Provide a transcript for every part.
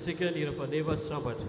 antsika ny rafaneva sambatra.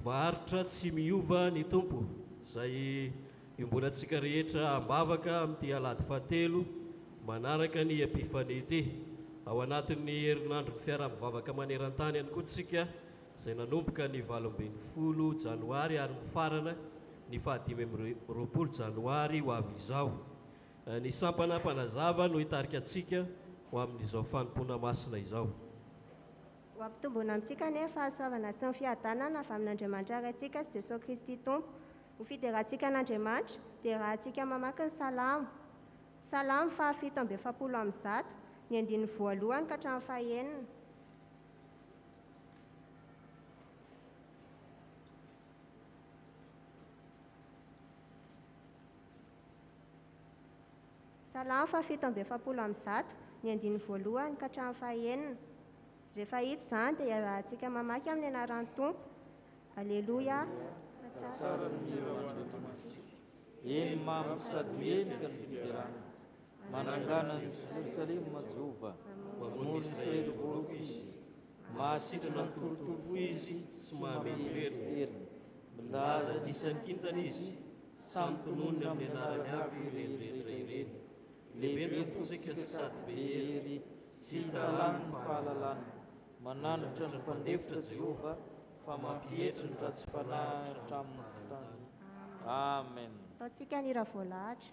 Maharitra tsy miova ny tompo, izay imbolantsika rehetra ambavaka amin'ity alahady fahatelo manaraka ny EPIFANIA ity. Ao anatin'ny herinandro fiaraham-bavaka maneran-tany ihany koa tsika, izay nanomboka ny 18 janoary ary mifarana ny 25 janoary ho avy izao. Ny sampana mpanazava no hitarika antsika ho amin'izao fanompoana masina izao. Ho ampitombona amintsika ny fahasoavana sy ny fiadanana avy amin'Andriamanitra rahatsika sy Jesosy Kristy Tompo. Ho fiderahantsika an'Andriamanitra dia rahantsika mamaky ny salamo. Salamo fahafito amby efapolo amby zato, ny andiny voalohany ka hatramin'ny fahaenina. Salamo fahafito amby efapolo amby zato, ny andiny voalohany ka hatramin'ny fahaenina. Rehefa hita izany dia rahantsika mamaky amin'ny anaran'ny Tompo. Aleloia. Tsara ny andriamantsika. Eny mamy sady mendrika ny fiderana. Manangana ny Jerusalema Jehova. Mamono Israely voako izy. Mahasitrana ny torotoro izy sy mahameny verina. Milaza Aza nisan'ny kintana izy, samy tonony amin'ny anarany avy ireny rehetra ireny. Lehibe ny tompontsika sady be hery, tsy hitalana ny fahalalana. Manandratra ny mpandefitra Jehova, fa mampihety ny ratsy fanahy hatramin'ny tany. Amen. Ataontsika ny hira voalahatra.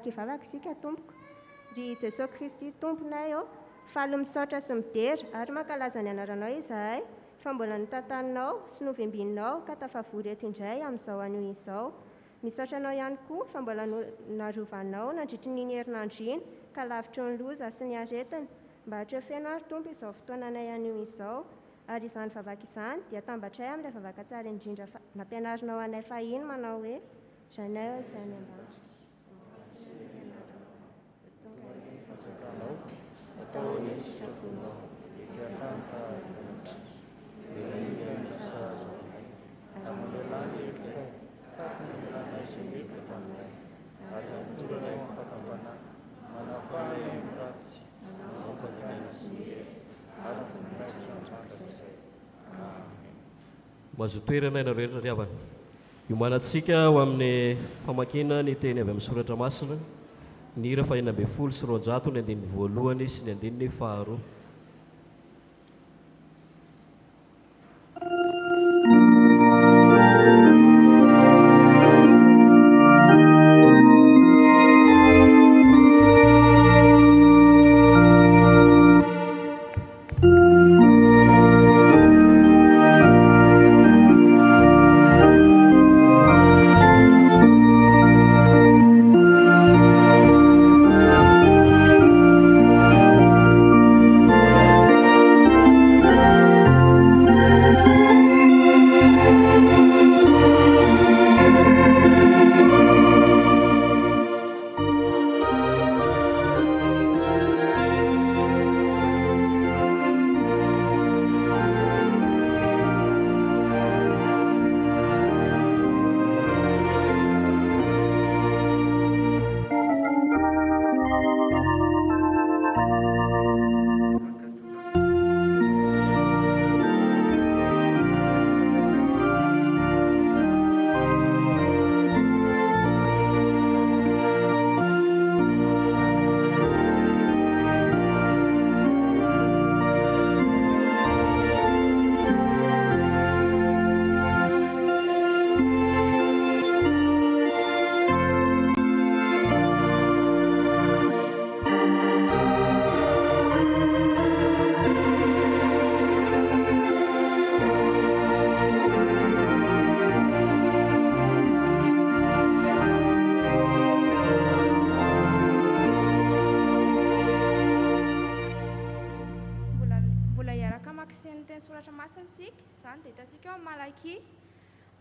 kivavaka isika tompoko. Ry Jesosy Kristy tomponay faly misaotra sy midera ary mankalaza ny anaranao izahay fa mbola nitantaninao sy novembinao ka tafavory eto indray amin'izao anio izao. Misaotra anao ihany koa fa mbola narovanao nandritry n'iny herinandro iny ka lavitry ny loza sy ny aretina mba hatrefeno ary tompo izao fotoananay anio izao. Ary izany vavaka izany dia tambatray amin'ilay vavaka tsara indrindra nampianarinao anay fahiny manao hoe Janao izay any ambany. Atao ny sitraponao, fiakanta amandelany eritray, takonanay sy mety taminay, ary amtonanay fahakambanay, manafana amin'ny ratsy, mampatiny sy mety, ary voninahitra andrasay. Amen. Mahazo toerana ianareo rehetra ry havana. Iomanantsika ho amin'ny famakina ny teny avy amin'ny soratra masina, ny hira faha 12 sy 900 ny andininy voalohany sy ny andininy faharoa.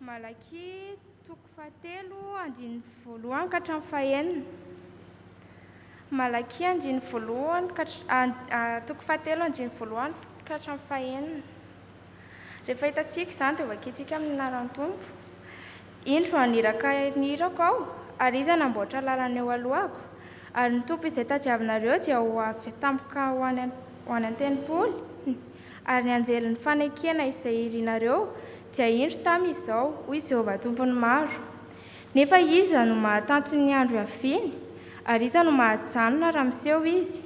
Malaky toko fahatelo andininy voalohany ka hatramin'ny fahaenina. Malaky andininy voalohany toko fahatelo andininy voalohany ka hatramin'ny fahaenina. Rehefa hitantsika izany dia vakintsika amin'ny anaran'ny Tompo. Indro aniraka nirako aho ary iza namboatra lalana eo alohako ary ny Tompo izay tadiavinareo dia ho avy tampoka ho any an-tenimpolo ary ny anjelin'ny fanekena izay irinareo dia indro tamin'izao hoy Jehovah tompony maro. Nefa iza no mahatanty ny andro hiaviany ary iza no mahajanona raha miseho izy.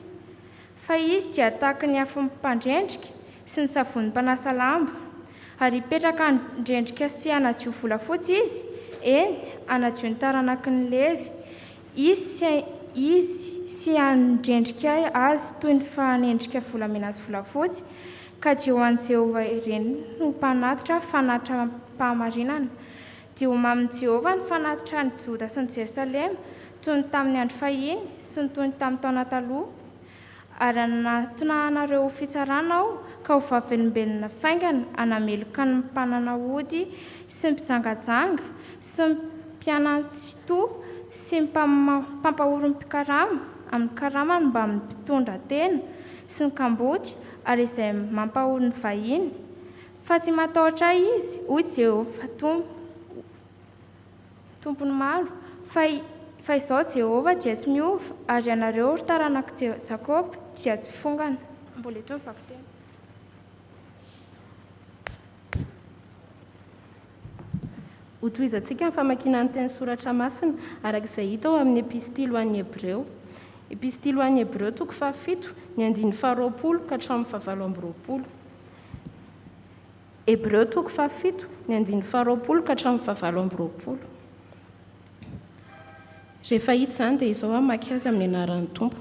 Fa izy dia tahaka ny afo mpandrendrika sy ny savony mpanasa lamba ary hipetraka handrendrika sy hanadio volafotsy izy. Eny, hanadio ny taranaky ny levy. Izy sy handrendrika azy toy ny fahanendrika volamena sy volafotsy. Ka dia ho an'i Jehovah ireny no mpanatitra fanatitra mpahamarinana. Dia ho mamin'i Jehovah ny fanatitra ny Joda sy ny Jerosalema toy ny tamin'ny andro fahiny sy ny toy ny tamin'ny taona taloha. Ary anatonanareo ho fitsarana aho ka ho vavelombelona faingana anameloka ny mpanana ody sy ny mpijangajanga sy ny mpianantsitoa sy ny mpampahoro ny mpikarama amin'ny karamany mba amin'ny mpitondra tena sy ny kamboty ary izay mampahoro ny vahiny. Fa tsy matahotra izy, hoy Jehovah tompony maro, fa izao Jehovah dia tsy miova ary ianareo ry taranaky Jakoba dia tsy fongana. Mbola eto ny vakiteny. Hotohizantsika ny famakinany teny soratra masina arak'izay hita ao amin'ny epistily ho an'ny Hebreo. Epistily ho an'ny Hebreo toko fahafito ny andininy faharoapolo ka hatramin'ny fahavalo amby roapolo. Hebreo toko fahafito ny andininy faharoapolo ka hatramin'ny fahavalo amby roapolo. rehefa hita izany dia izao mamaky azy amin'ny anaran'ny tompo.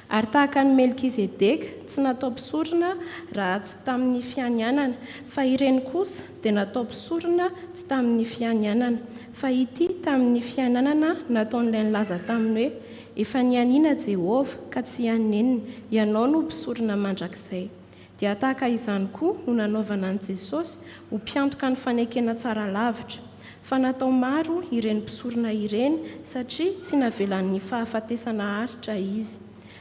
Ary tahaka ny Melkizedeka tsy natao mpisorona raha tsy tamin'ny fianianana, fa ireny kosa dia natao mpisorona tsy tamin'ny fianianana, fa ity tamin'ny fiananana nataon'ilay nilaza taminy hoe efa nianiana Jehova ka tsy ianenina, ianao no mpisorona mandrakizay. Dia tahaka izany koa no nanaovana an' Jesosy ho mpiantoka ny fanekena tsara lavitra. Fa natao maro ireny mpisorona ireny satria tsy navelan'ny fahafatesana haritra izy.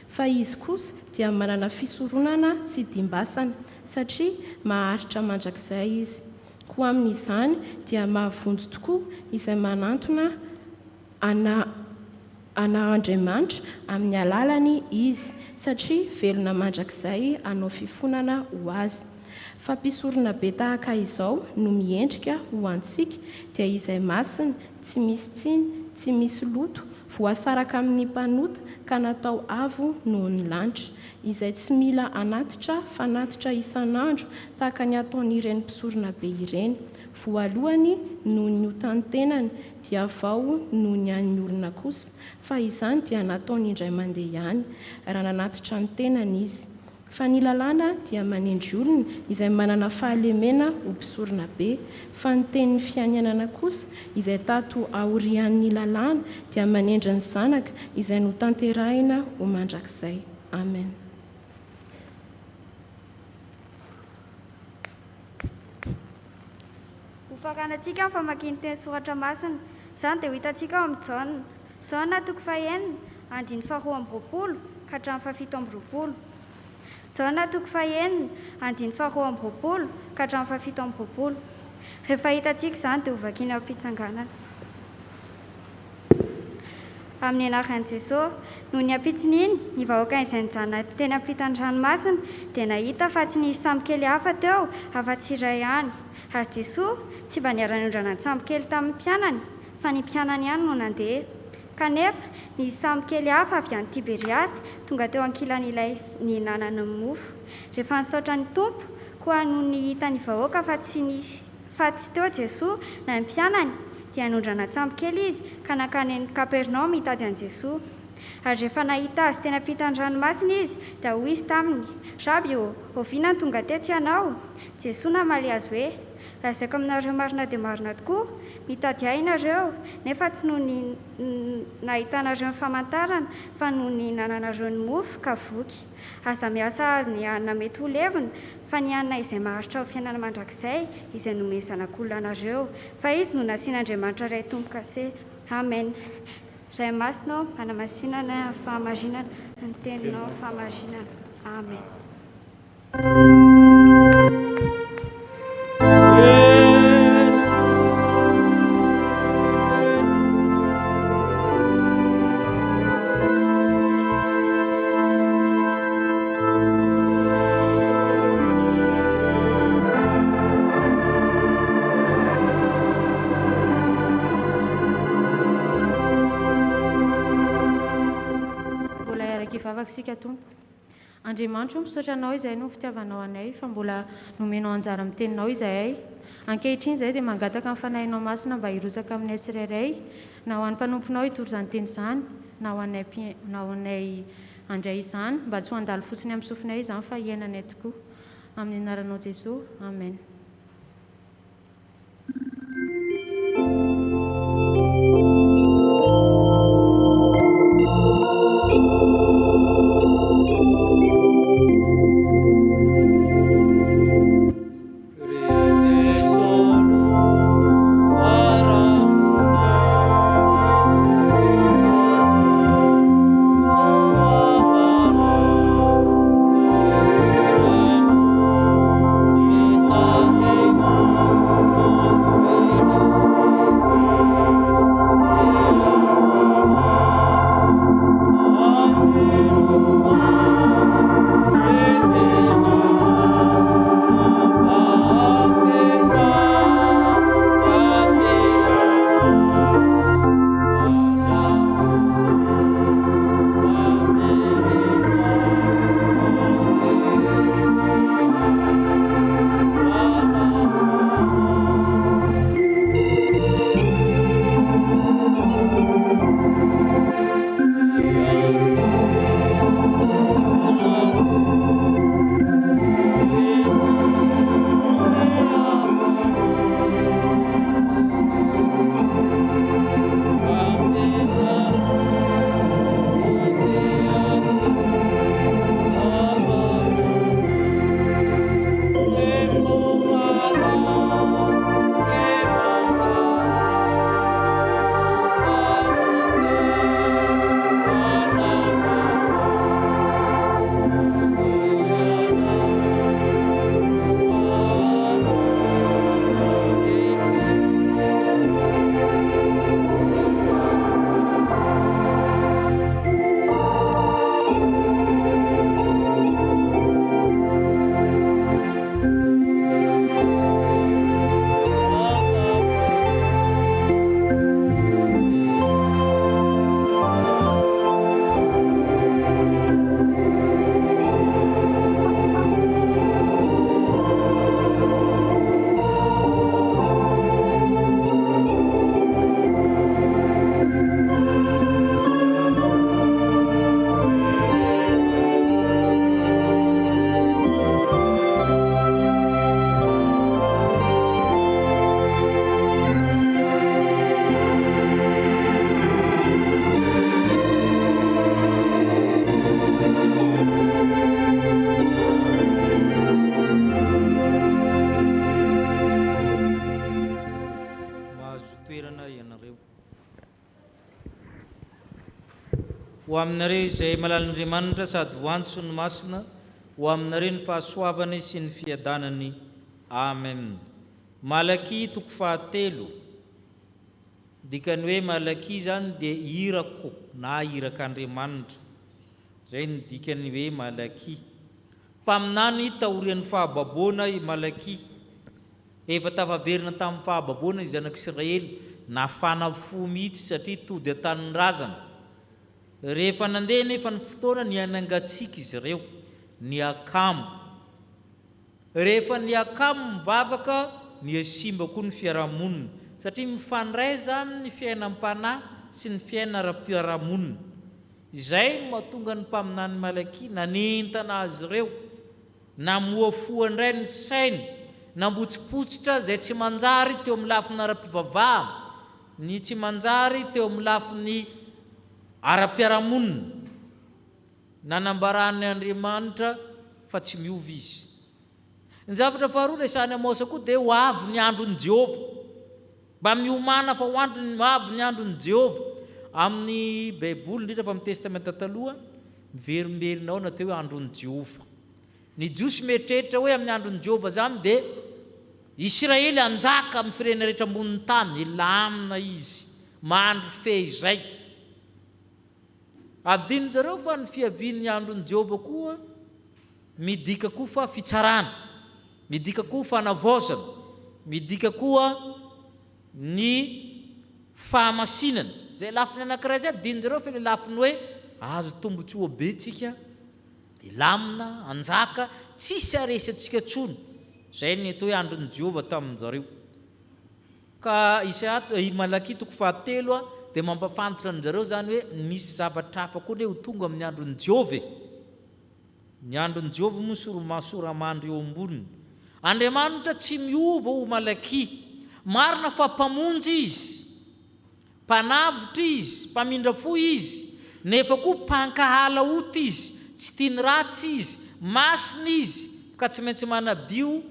Fa izy kosa dia manana fisoronana tsy dimbasana satria maharitra mandrakizay izy. Koa amin'izany dia mahavonjy tokoa izay manantona Andriamanitra amin'ny alalany izy satria velona mandrakizay anao fifonana ho azy. Fa mpisorona be tahaka izao no miendrika ho antsika dia izay masina, tsy misy tsiny, tsy misy loto, voasaraka amin'ny mpanota ka natao avo noho ny lanitra, izay tsy mila anatitra fa natitra isan'andro tahaka ny ataon'ireny mpisorona be ireny. Voalohany noho ny hotantenany dia vao noho ny an'ny olona kosa, fa izany dia nataony indray mandeha ihany raha nanatitra ny tenany izy. Fa ny lalàna dia manendry olona izay manana fahalemena ho mpisorona be, fa ny tenin'ny fianianana kosa izay tato aorian'ny lalàna dia manendry ny zanaka izay notanterahina ho mandrakizay. Amen. Hofaranantsika ny famakiany teny soratra masina. Izany dia ho hitantsika ao amin'ny Jaona toko fahaenina andiny faharoa amby roapolo ka hatramin'ny fahafito amby roapolo. Jaona toko fahaenina andiny faharoa amby roapolo ka hatramin'ny fahafito amby roapolo. Rehefa hitantsika izany dia ho vakiana ao am-pitsanganana. Amin'ny anaran'i Jesosy, noho ny ampitsin'iny, ny vahoaka izay nijanona teny ampitan-dranomasina dia nahita fa tsy nisy sambokely hafa teo afa-tsy iray ihany. Ary Jesosy tsy mba niara-niondrana ny sambokely tamin'ny mpianany, fa ny mpianany ihany no nandeha. Kanefa nisy sambokely hafa avy any Tiberiasy tonga teo ankilan'ilay nihinanany ny mofo. Rehefa nisaotra ny tompo, koa noho ny hita ny vahoaka fa tsy teo Jesosy na ny mpianany, dia nondrana sambokely izy ka nakany any Kapernaoma mitady an Jesosy. Ary rehefa nahita azy teny ampitan-dranomasina izy dia hoy izy taminy: Raby, oviana ny tonga teto ianao? Jesosy namaly azy hoe: lazaiko aminareo marina dia marina tokoa, mitady ahy ianareo, nefa tsy noho ny nahitanareo ny famantarana, fa noho ny nananareo ny mofo ka voky. Aza miasa azy ny hanina mety ho levona, fa ny hanina izay maharitra ho fiainana mandrakizay izay nomeny zanak'olona anareo, fa izy no nasian'Andriamanitra iray tompo kase. Amen. Ray masina, manamasinana ny fahamarinana, ny teninao fahamarinana. Amen. Sika tompo Andriamanitra misaotra anao izay no fitiavanao anay fa mbola nomenao anjara amin'ny teninao izahay. Ankehitriny izay dia mangataka amin'ny fanahinao masina mba hirotsaka aminay tsirairay, na ho an'ny mpanomponao hitory izany teny izany, na ho anay andray izany, mba tsy ho andalo fotsiny amin'ny sofinay izany fa hiainanay tokoa. Amin'ny anaranao Jesosy. Amen. Amen. fahaverana ianareo. Ho aminareo izay malalan'Andriamanitra sady voantso ny masina, ho aminareo ny fahasoavany sy ny fiadanany. Amen. Malaky toko fahatelo. Dikany hoe malaky zany dia irako na irak'Andriamanitra. Zay ny dikany hoe malaky. Mpaminany taorian'ny fahababoana i malaky. Efa tafaverina tamin'ny fahababoana i zanak'Israely, nafana fo mihitsy satria tody an-tanin'ny razana. Rehefa nandeha nefa ny fotoana ny anangatsika izy ireo, ny akamo. Rehefa ny akamo mivavaka, ny asimba koa ny fiarahamonina, satria mifandray zany ny fiainam-panahy sy ny fiaina ara-piarahamonina. Izay mahatonga ny mpaminany malaky nanentana azy ireo, namoafo indray ny sainy, nambotsipotsitra zay tsy manjary teo amin'ny lafiny ara-pivavahana, ny tsy manjary teo amin'ny lafiny ara-piarahamonina. Nanambarany Andriamanitra fa tsy miova izy. Ny zavatra faharoa resahany Amosa koa dia ho avy ny andron'i Jehova. Mba miomana fa ho avy ny andron'i Jehova. Amin'ny Baiboly indrindra fa amin'ny Testamenta taloha, miverimberinao natao hoe andron'i Jehova. Ny jiosy mieritreritra hoe amin'ny andron'i Jehova zany dia Israely anjaka amin'ny firenena rehetra ambonin'ny tany, ilamina izy, mahandro fe izay. Adino zareo fa ny fiavian'ny andron'i Jehova koa midika koa fa fitsarana, midika koa fanavaozana, midika koa ny fahamasinana. Zay lafiny anankiray zay adino zareo fa ilay lafiny hoe azo tombotsoa be tsika, ilamina, anjaka, tsisy aresantsika tsony. Zay ny atao hoe andron'i Jehova tamin'ny zareo. Ka i Malaky toko fahatelo dia mampafantatra ny zareo zany hoe misy zavatra hafa koa hoe ho tonga amin'ny andron'i Jehova. Ny andron'i Jehova moa soramandry eo amboniny. Andriamanitra tsy miova ho Malaky. Marina fa mpamonjy izy, mpanavitra izy, mpamindra fo izy, nefa koa mpankahala ota izy, tsy tiany ratsy izy, masina izy, ka tsy maintsy manadio,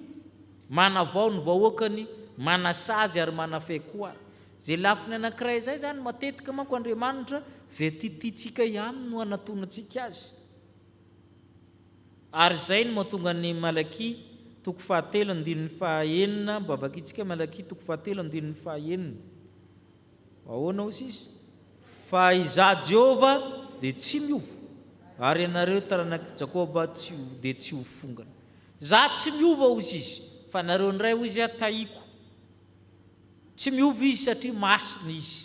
manavao ny vahoakany, manasazy ary manafay koa. Zay lafiny anankiray zay zany matetika manko Andriamanitra zay tiatsika ihany no anatonantsika azy. Ary zay no mahatonga ny Malaky toko fahatelo andininy fahaenina, mba vakitsika Malaky toko fahatelo andininy fahaenina. Ahoana hozy izy? Fa izaho Jehova dia tsy miova, ary ianareo taranak'i Jakoba dia tsy ho fongana. Za tsy miova hozy izy, fa nareo indray hozy taiko. Tsy miova izy satria masina izy.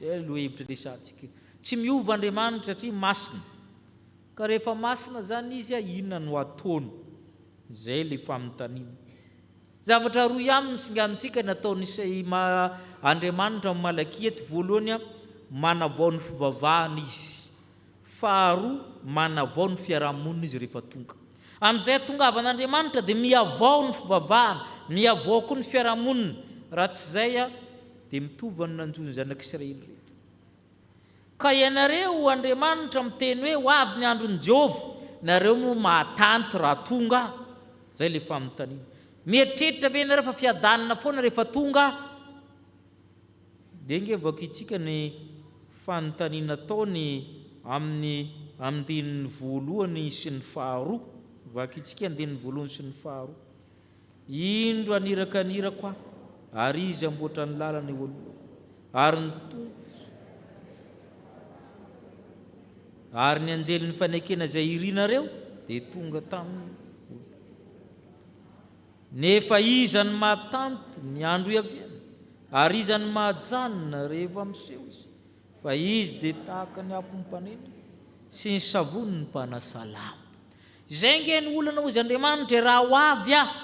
Zay Lohahevitra resantsika. Tsy miova Andriamanitra satria masina. Ka rehefa masina zany izy, inona no ataony? Zay le famontanina. Zavatra roa ihany no singanitsika nataony Andriamanitra amin'ny Malaky eto. Voalohany, manavao ny fivavahana izy. Faharoa, manavao ny fiarahamonina izy rehefa tonga. Amin'izay tongavan'Andriamanitra dia miavao ny fivavahana, miavao koa ny fiarahamonina. Raha tsy zay dia mitovy ny nanjony zanak'Israely reto. Ka ianareo Andriamanitra miteny hoe ho avy ny andron'i Jehova, nareo no mahatanty raha tonga. Zay le famontanina. Mieritreritra ve ianareo fa fiadanana foana rehefa tonga? Dia nge vakitsika ny fanontaniana ataony amin'ny andininy voalohany sy ny faharoa. Vakitsika andininy voalohany sy ny faharoa. Indro anirako aho, ary izy amboatra ny lalana eo aloha, ary ny tompo, ary ny anjely ny fanekena izay irinareo dia tonga taminy. Nefa iza ny mahatanty ny andro iaviana, ary iza ny mahajanona rehefa miseho izy, fa izy dia tahaka ny afo ny mpanena sy ny savony ny mpanasalama. Izay nge ny olana hozy Andriamanitra, raha ho avy aho,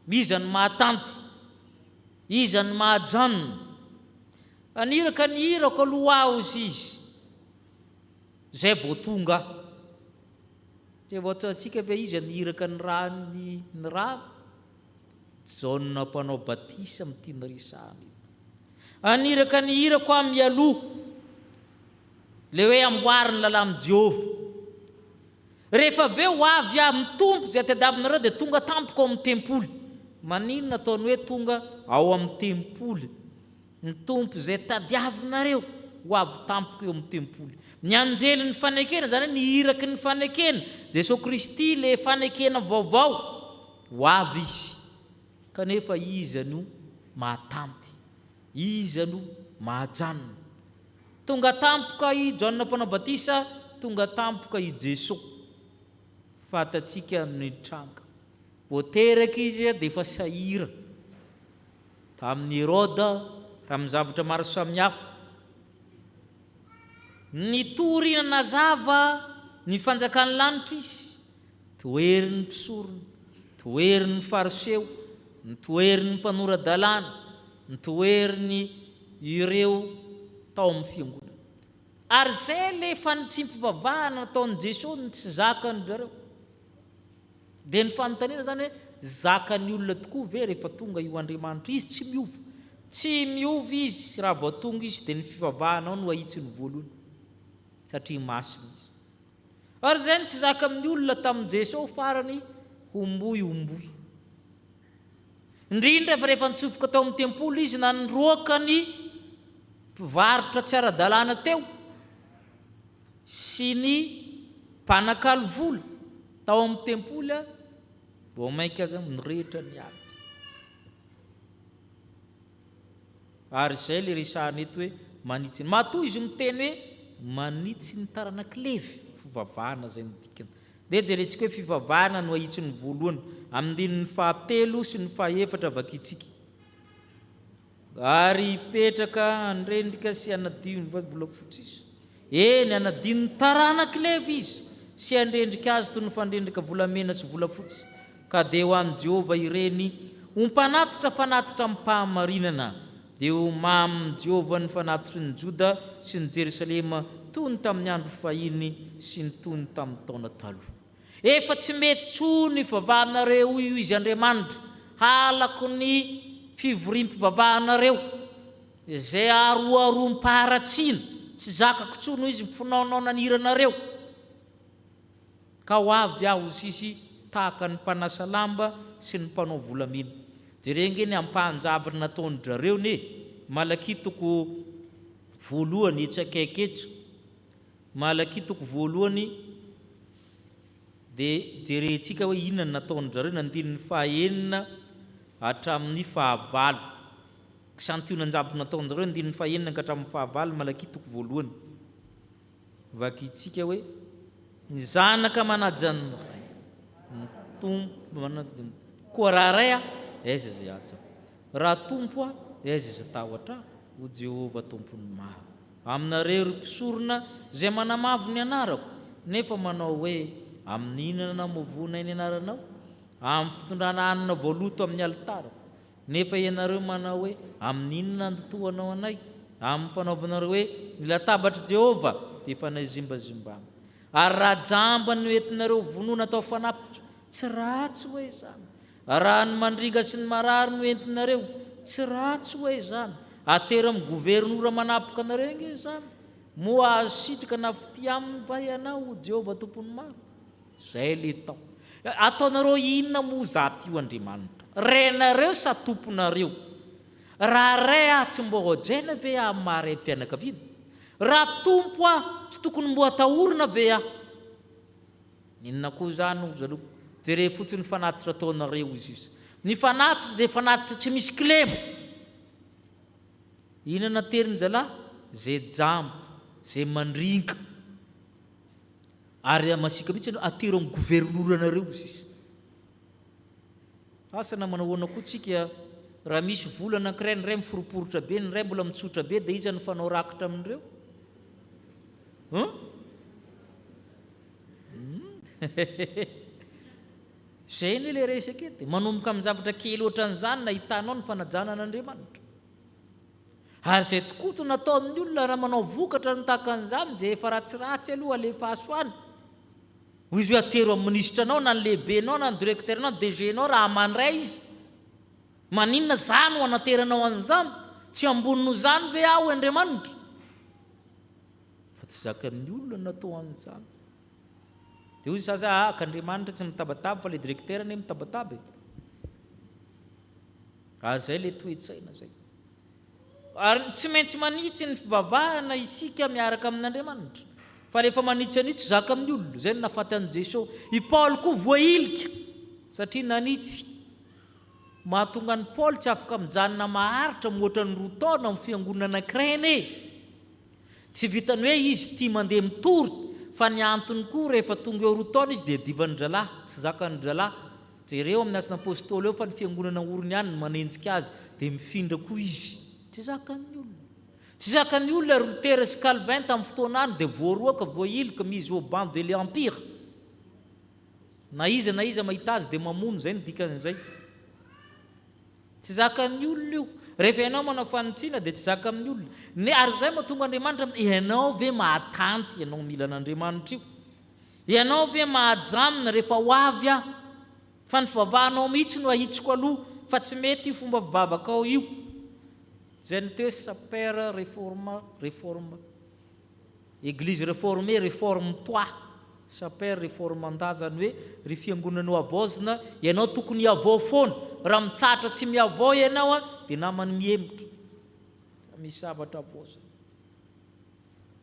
iza ny mahatanty, iza ny mahajanona, aniraka ny irako aloha aho izy izy, zay vao tonga. Dia vao atsantsika ve iza ny iraka ny raha Jaona mpanao batisa amin'ny tiana resahany. Aniraka ny irako aho mialoha, le hoe amboary ny lalàn'i Jehova. Rehefa ve ho avy aho mitompo zay tadiavinareo dia tonga tampoko ao amin'ny tempoly. Maninona ataony hoe tonga ao amin'ny tempoly? ny tompo zay tadiavinareo ho avy tampoka eo amin'ny tempoly. Ny anjely ny fanekena zany ny iraky ny fanekena Jesosy Kristy le fanekena vaovao ho avy izy, kanefa iza no mahatanty, iza no mahajanona. Tonga tampoka i Joanna Mpanao-Batisa, tonga tampoka i Jesosy. Fatatsika amin'ny tranga voateraka izy dia efa sahira tamin'ny Herôda, tamin'ny zavatra maro samihafa. Ny torina nazava ny fanjakan'ny lanitra izy, toerin'ny mpisorona, toerin'ny fariseo, ny toerin'ny mpanora-dalàna, ny toerin'ny ireo tao amin'ny fiangonana. Ary zay le fanitsim-pivavahana nataon'i Jesosy ny tsy zakan'zareo. Dia ny fanontaniana zany hoe zakan'ny olona tokoa ve rehefa tonga io Andriamanitra? Izy tsy miova, tsy miova izy raha vao tonga izy dia ny fivavahanao no ahitsiny voalohany satria masina izy. Ary zay ny tsy zaka amin'ny olona tamin'i Jesosy farany homboy. Indrindra fa rehefa nitsofoka tao amin'ny tempoly izy nanroaka ny mpivarotra tsy ara-dalàna teo sy ny mpanakalo vola tao amin'ny tempoly, vao mainka nirehitra ny alina. Ary zay le resahana eto hoe manitsy. Matoa izy miteny hoe manitsy ny taranak'levy, fivavahana zay midikana. Dia jerentsika hoe fivavahana no ahitsiny voalohany amin'ny 7 sy ny 4 vakitsika. Ary petraka andrendrika sy anadio ny volafotsy izy. Eny anadio ny taranak'levy izy sy andrendrika azy toy ny fandrendrika volamena sy volafotsy. Ka dia ho an'i Jehova ireny ompanatitra fanatitra amin'ny fahamarinana, dia ho mamy Jehova ny fanatitry ny Joda sy ny Jerusalema toy ny tamin'ny andro fahiny sy ny toy ny tamin'ny taona taloha. Efa tsy mety tsony vavahanareo io izy Andriamanitra, halako ny fivoriam-pivavahanareo zay aroarom-paharatsiana, tsy zakako tsony izy mifinaonao naniranareo. Ka ho avy aho sisy tahaka ny mpanasa lamba sy ny mpanao volamena. Jerengeny ampahanjavatra nataon'zareo ne Malaky toko 1 tsy akaiky. Malaky toko 1 dia jerentsika hoe inona nataon'zareo nandiny 9 hatramin'ny 9. Santionan-javatra nataon'zareo nandiny 9 ka hatramin'ny 9. Malaky toko 1 vakitsika hoe ny zanaka manajany tompo koa raha ray aiza zay ato, raha tompo aiza zay tahotra ho Jehova tompony maro. Aminareo ry mpisorona zay manamavo ny anarako nefa manao hoe amin'ny inana namovona ny anaranao, amin'ny fitondrana hanina voaloto amin'ny alitarako, nefa ianareo manao hoe amin'ny inana nandotoanao anay, amin'ny fanaovanareo hoe ny latabatra Jehova dia fanazimbazimbana. Ary raha jamba ny entinareo vonoana atao fanapitra, tsy ratsy hoe zany. Raha ny mandringa sy ny marary no entinareo, tsy ratsy hoe zany. Atero amin'ny gouvernoura manapoka anareo nge zany. Moa azo sitraka nafity aminy va ianao Jehova tompony maro. Zay le tao. Ataonareo inona moa zaty io Andriamanitra? Renareo sa tomponareo? Raha ray tsy mbo hojaina ve amin'ny maharay mpianakaviana? Raha tompo tsy tokony mbo atahorina ve inona koa zany ho zareo? Jere fotsiny fanatitra ataonareo izy. Ny fanatitra dia fanatitra tsy misy kilemo. Inona teriny zalahy? Zay jambo, zay mandringa. Ary masika mihitsy atero amin'ny gouvernoranareo izy. Asa namanahoana koa tsika raha misy vola anankiray ny ray miforoporotra be, ny ray mbola mitsotra be, dia iza ny fanao rakitra amin'ireo? Zay ny le resaka eto. Manomboka amin'ny zavatra kely ohatran'izany na hitanao ny fanajanan'Andriamanitra. Ary zay tokoa to nataon'ny olona raha manao vokatra ny tahakan'izany dia efa ratsiratsy aloha alefa asoany. Hoy izy hoe atero amin'ny ministranao na ny lehibenao na ny directeurnao na DG-nao raha mandray izy. Maninona zany ho anateranao an'izany? Tsy ambonino zany ve aho Andriamanitra? Fa tsy zakan'ny olona natao an'izany. Dia hoy zaza k'Andriamanitra tsy mitabataba fa le directeur ne mitabataba. Ary zay le toe-tsaina zay. ary tsy maintsy manitsy ny fivavahana isika miaraka amin'Andriamanitra fa rehefa manitsanitsy zaka amin'ny olona zay nafaty an' Jesosy. I Paul koa voailika satria nanitsy. Mahatonga ny Paul tsy afaka mijanona maharitra moatra ny 2 taona amin'ny fiangonana anankiray. Tsy vitany hoe izy tia mandeha mitory fa ny antony koa rehefa tonga eo 2 taona izy dia divany dralahy, tsy zakany dralahy. Jereo amin'ny asina apôstôly eo fa ny fiangonana orony ihany manenjika azy dia mifindra koa izy. Tsy zakany olona. Tsy zakany olona Luther sy Calvin tamin'ny fotoana any dia voaroaka voailika mise au ban de l'empire. Na iza mahita azy dia mamono, zay ny dikan'izay. Tsy zakany olona io. Rehefa ianao manao fanontsinana dia tsy zaka amin'ny olona. Ary zay mahatonga Andriamanitra ianao ve mahatanty ianao mila an'Andriamanitra io? Ianao ve mahajanona rehefa ho avy aho? Fa ny fivavahanao mihitsy no ahitsiko aloha fa tsy mety io fomba fivavaka ao io. Zay ny teo sapere réforme. Église réformée réforme-toi. Sapere réformanda-zany hoe ry fiangonanao avozina ianao tokony avao foana. Raha mitsatra tsy miavao ianao dia namany mihemitra. Misy zavatra avozina.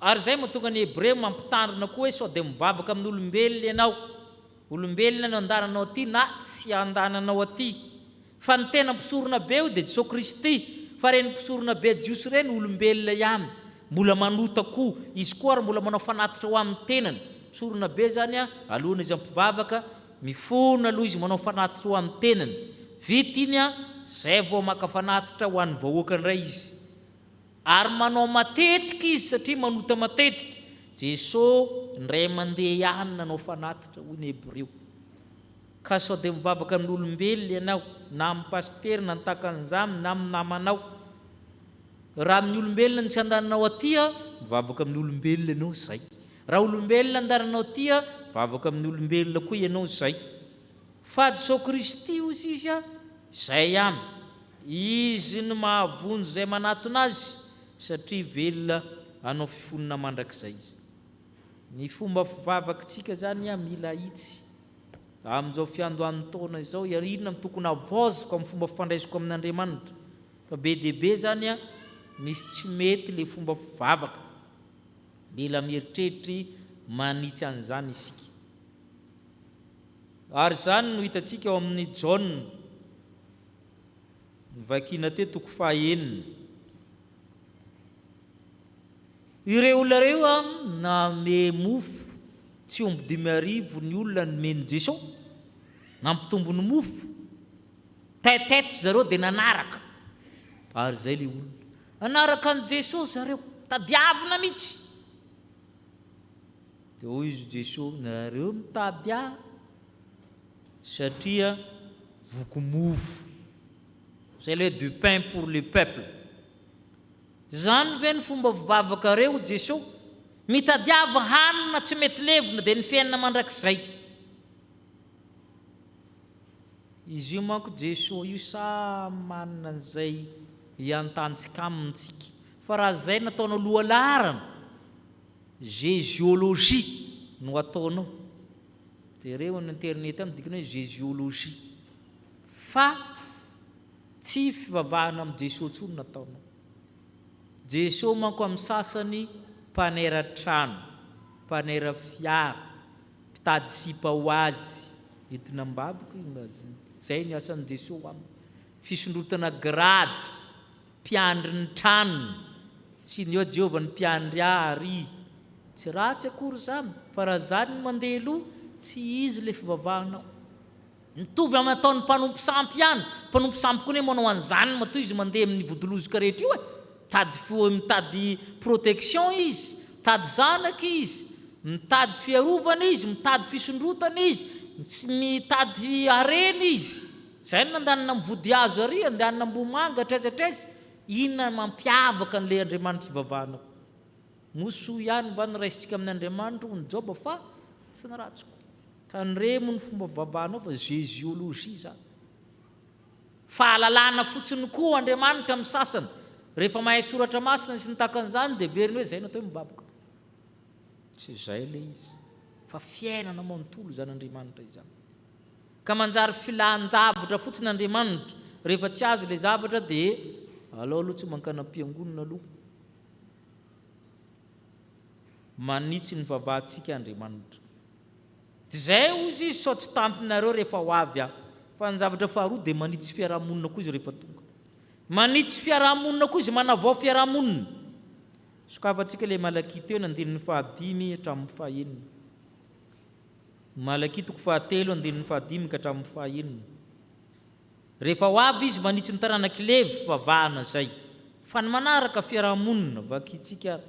Ary zay mahatonga ny Hébreu mampitandrina koa hoe sao dia mivavaka amin'ny olombelona ianao. Olombelona no andaranao aty na tsy andananao aty. Fa ny tena mpisorona be io dia Jesosy Kristy. Fa reny mpisorona be jiosy reny olombelona ihany. Mbola manota koa. Izy koa ary mbola manao fanatitra ho amin'ny tenany. Mpisorona be zany alohana izy ampivavaka mifona aloha izy manao fanatitra ho amin'ny tenany. Vita iny zay vao maka fanatitra ho an'ny vahoaka indray izy. Ary manao matetika izy satria manota matetika. Jesosy ndray mandeha ihany nanao fanatitra hoy ny Hébreu. Ka sao dia mivavaka amin'olombelona ianao na amin'ny pastery na nitakan'izany na amin'ny namanao. Raha amin'ny olombelona ny tsy andananao aty mivavaka amin'ny olombelona ianao zay. Raha olombelona andananao aty mivavaka amin'ny olombelona koa ianao zay. Fa Jesosy Kristy izy zay ihany. Izy no mahavonjy zay manatona azy satria velona anao fifonina mandrakizay izy. Ny fomba fivavakantsika zany mila hitsy. Amin'izao fiandohan'ny taona izao inona tokony avoziko amin'ny fomba fifandraisako amin'Andriamanitra. Fa be dia be zany misy tsy mety le fomba fivavaka. Mila mieritreritra manitsy an'izany isika. Ary zany no hitantsika ao amin'ny Jaune vakiana te 9. Ireo olona reo na me mofo tsy omby 5,000 ny olona nomeny Jesosy. Nampitombo ny mofo. Taiteto zareo dia nanaraka. Ary zay le olona. Nanaraka an' Jesosy zareo. Tadiavina mihitsy. Dia hoy izy Jesosy, nareo mitady ahy satria voko mofo. C'est le du pain pour le peuple. Zany ve ny fomba fivavaka reo Jesosy? Mitadiava hanina tsy mety levona dia ny fiainana mandrakizay. Izy io manko Jesosy io sa manana an'izay iantantsika amintsika. Fa raha zay nataonao lohalarana, jésiologie no ataonao. Dia reo amin'ny internet dikany hoe jésiologie. Fa tsy fivavahana amin'ny Jesosy tsony nataonao. Jesosy manko amin'ny sasany mpanera trano, mpanera fiara, mpitady sipa ho azy, entina mbabaka. Zay ny asan'i Jesosy aminy. Fisondrotana grady, mpiandry ny tranony, sy ny Jehovah ny mpiandry ary. Tsy ratsy akory zany, fa raha zany mandeha aloha, tsy izy le fivavahanao. Mitovy amin'ny ataon'ny mpanompo sampy ihany. Mpanompo sampy koa manao an'izany matoa izy mandeha amin'ny vodolozoka rehetra io mitady protection izy, mitady zanaka izy, mitady fiarovana izy, mitady fisondrotana izy, mitady harena izy. Zay no nandanina mivody hazo ary, andehanana ambomanga traizatraiza. Inona mampiavaka an'ilay Andriamanitra fivavahanao? Moso ihany va niraisitsika amin'ny Andriamanitra ho ny joba fa tsy naratsiko. Tandremo ny fomba fivavahanao fa jésiologie zany. Fahalalana fotsiny koa Andriamanitra amin'ny sasany. Rehefa mahay soratra masina sy nitakan'izany dia veriny hoe zay natao mibabaka. Tsy zay le izy. Fa fiainana manontolo zany Andriamanitra izany. Ka manjary filan-javatra fotsiny Andriamanitra. Rehefa tsy azo le zavatra dia alao aloha tsy mankana am-piangonana aloha manitsy ny vavahantsika Andriamanitra. Zay ozy izy sao tsy tampinareo rehefa ho avy fa ny zavatra faharoa dia manitsy fiarahamonina koa izy rehefa tonga. Manitsy fiarahamonina koa izy manavao fiarahamonina. Sokafantsika ilay Malaky teo ny 5 hatramin'ny 9. Malaky 3:5 ka hatramin'ny 9. Rehefa ho avy izy manitsy ny taranak'ilevy fivavahana zay. Fa ny manaraka fiarahamonina vakitsika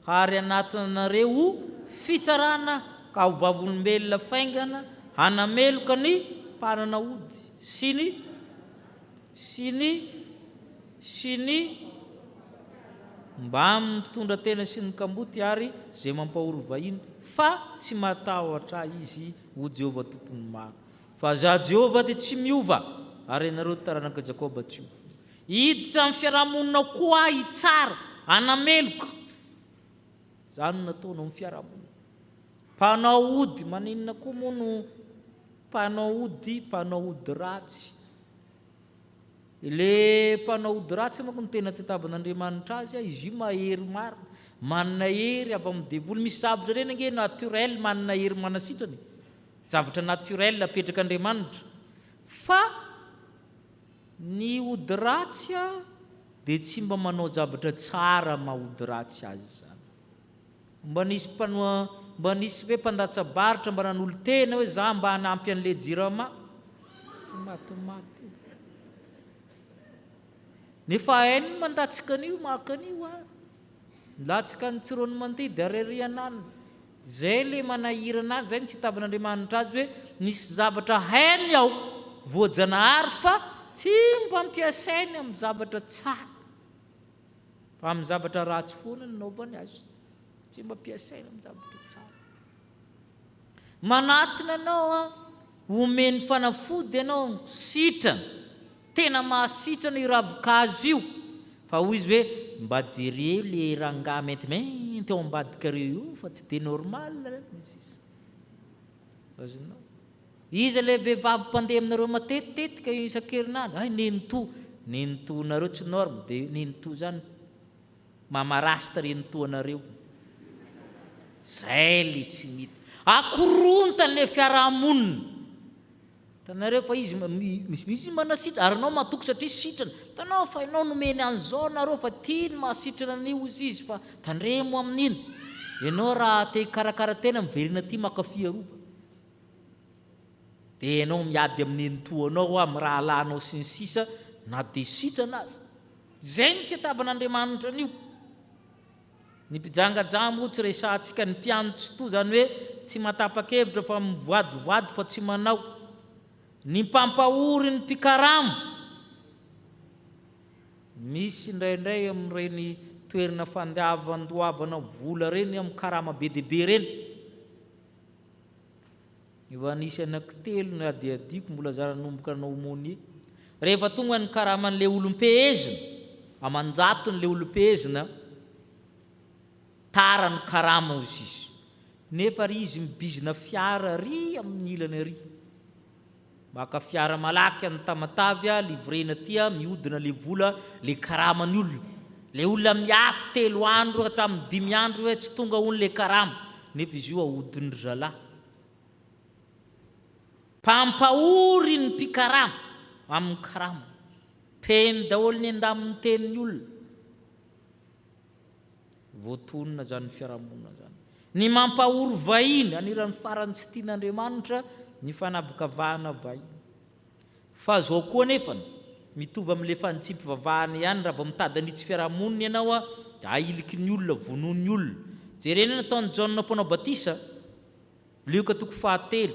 ary anatinareo fitsarana ka ho vavolombelona faingana hanameloka ny mpanana ody sy ny mba mitondra tena sy ny kamboty ary zay mampahoro vahiny fa tsy matahotra izy ho Jehovah tompony maro. Fa za Jehovah dia tsy miova ary ianareo taranaka Jakoba tsy miova. Hiditra amin'ny fiarahamonina koa hitsara hanameloka. Zany nataonao amin'ny fiarahamonina. Mpanao ody maninona koa moa no mpanao ody ratsy. Ile mpanao ody ratsy manko ny tena tetavan'Andriamanitra azy izy io mahery marina, manana hery avy amin'ny devoly. Misy zavatra reny ange naturel manana hery manasitrany, zavatra naturel apetrak'Andriamanitra. Fa ny ody ratsy dia tsy mba manao zavatra tsara maha-ody ratsy azy zany. Mba nisy hoe mpandatsabaritra mba nan'olo tena hoe za mba hanampy an'le jirama tomaty. Nefa hainy mandatsika an'io maka an'io latsika ny tsirony mandidy ary anany. Zay le manahirana azy, zay ny tsy hitavan'Andriamanitra azy hoe nisy zavatra hainy ao voajanahary fa tsy mba ampiasainy amin'ny zavatra tsara. Fa amin'ny zavatra ratsy foana ny naovany azy. Tsy mba ampiasainy amin'ny zavatra tsara. Manatona anao omeny fanafody ianao sitrana, tena mahasitrana io ravin-kazo io. Fa hoy izy hoe mba jereo le rangaha maintimainty ao ambadikareo io fa tsy dia normal azonao. Izy le vehivavy mpandeha aminareo matetitetika isan-kerinandro, nenitoanareo tsy norme dia nenito zany mamarasta renitoanareo. Zay le tsy mity. Akorontany le fiarahamonina. Tanareo fa izy misy manasitra ary anao matoky satria sitrana. Tanao fa ianao nomeny an'izao nareo fa tiany mahasitrana an'io izy fa tandremo amin'iny. Ianao raha te karakara tena miverina ty makafy arova. Dia ianao miady amin'ny nenitoanao amin'ny raha alanao sy ny sisa na dia sitrana azy. Zay ny tsy hatavan'Andriamanitra an'io. Ny mpijangajanga moa tsy resahantsika ny mpianatra to zany hoe tsy matapa-kevitra fa mivoadivoady fa tsy manao. Ny mpampahory ny mpikaramo. Misy indraindray amin'ireny toerana fandoavana vola reny amin'ny karama be dia be reny. Efa nisy anankitelo ny adiadiko mbola zara nomboka nanao aumônier. Rehefa tonga ny karaman'ilay olom-pehezina, amanjaton'ilay olom-pehezina, tara ny karama ozy izy. Nefa ry izy mibizina fiara ry amin'ny ilany ary. Maka fiara malaky any Tamatavy livrena tia mihodina le vola le karamany olona. Le olona miafy 3 andro hatramin'ny 5 andro hoe tsy tonga hono le karama. Nefa izy io ahodin'ny zalahy. Pampahory ny mpikarama amin'ny karama. Peny daholo ny andamin'ny tenin'ny olona. Voatonina zany fiarahamonina zany. Ny mampahory vahiny aniran'ny farany tsy tian'Andriamanitra ny fanavakavahana vahiny. Fa zao koa nefa mitovy amin'ilay fanitsym-pivavahana ihany raha vao mitady hanitsy fiarahamonina ianao dia ahiliky ny olona, vonon'ny olona. Jerena nataon'ny Jaona mpanao batisa, Luka 7.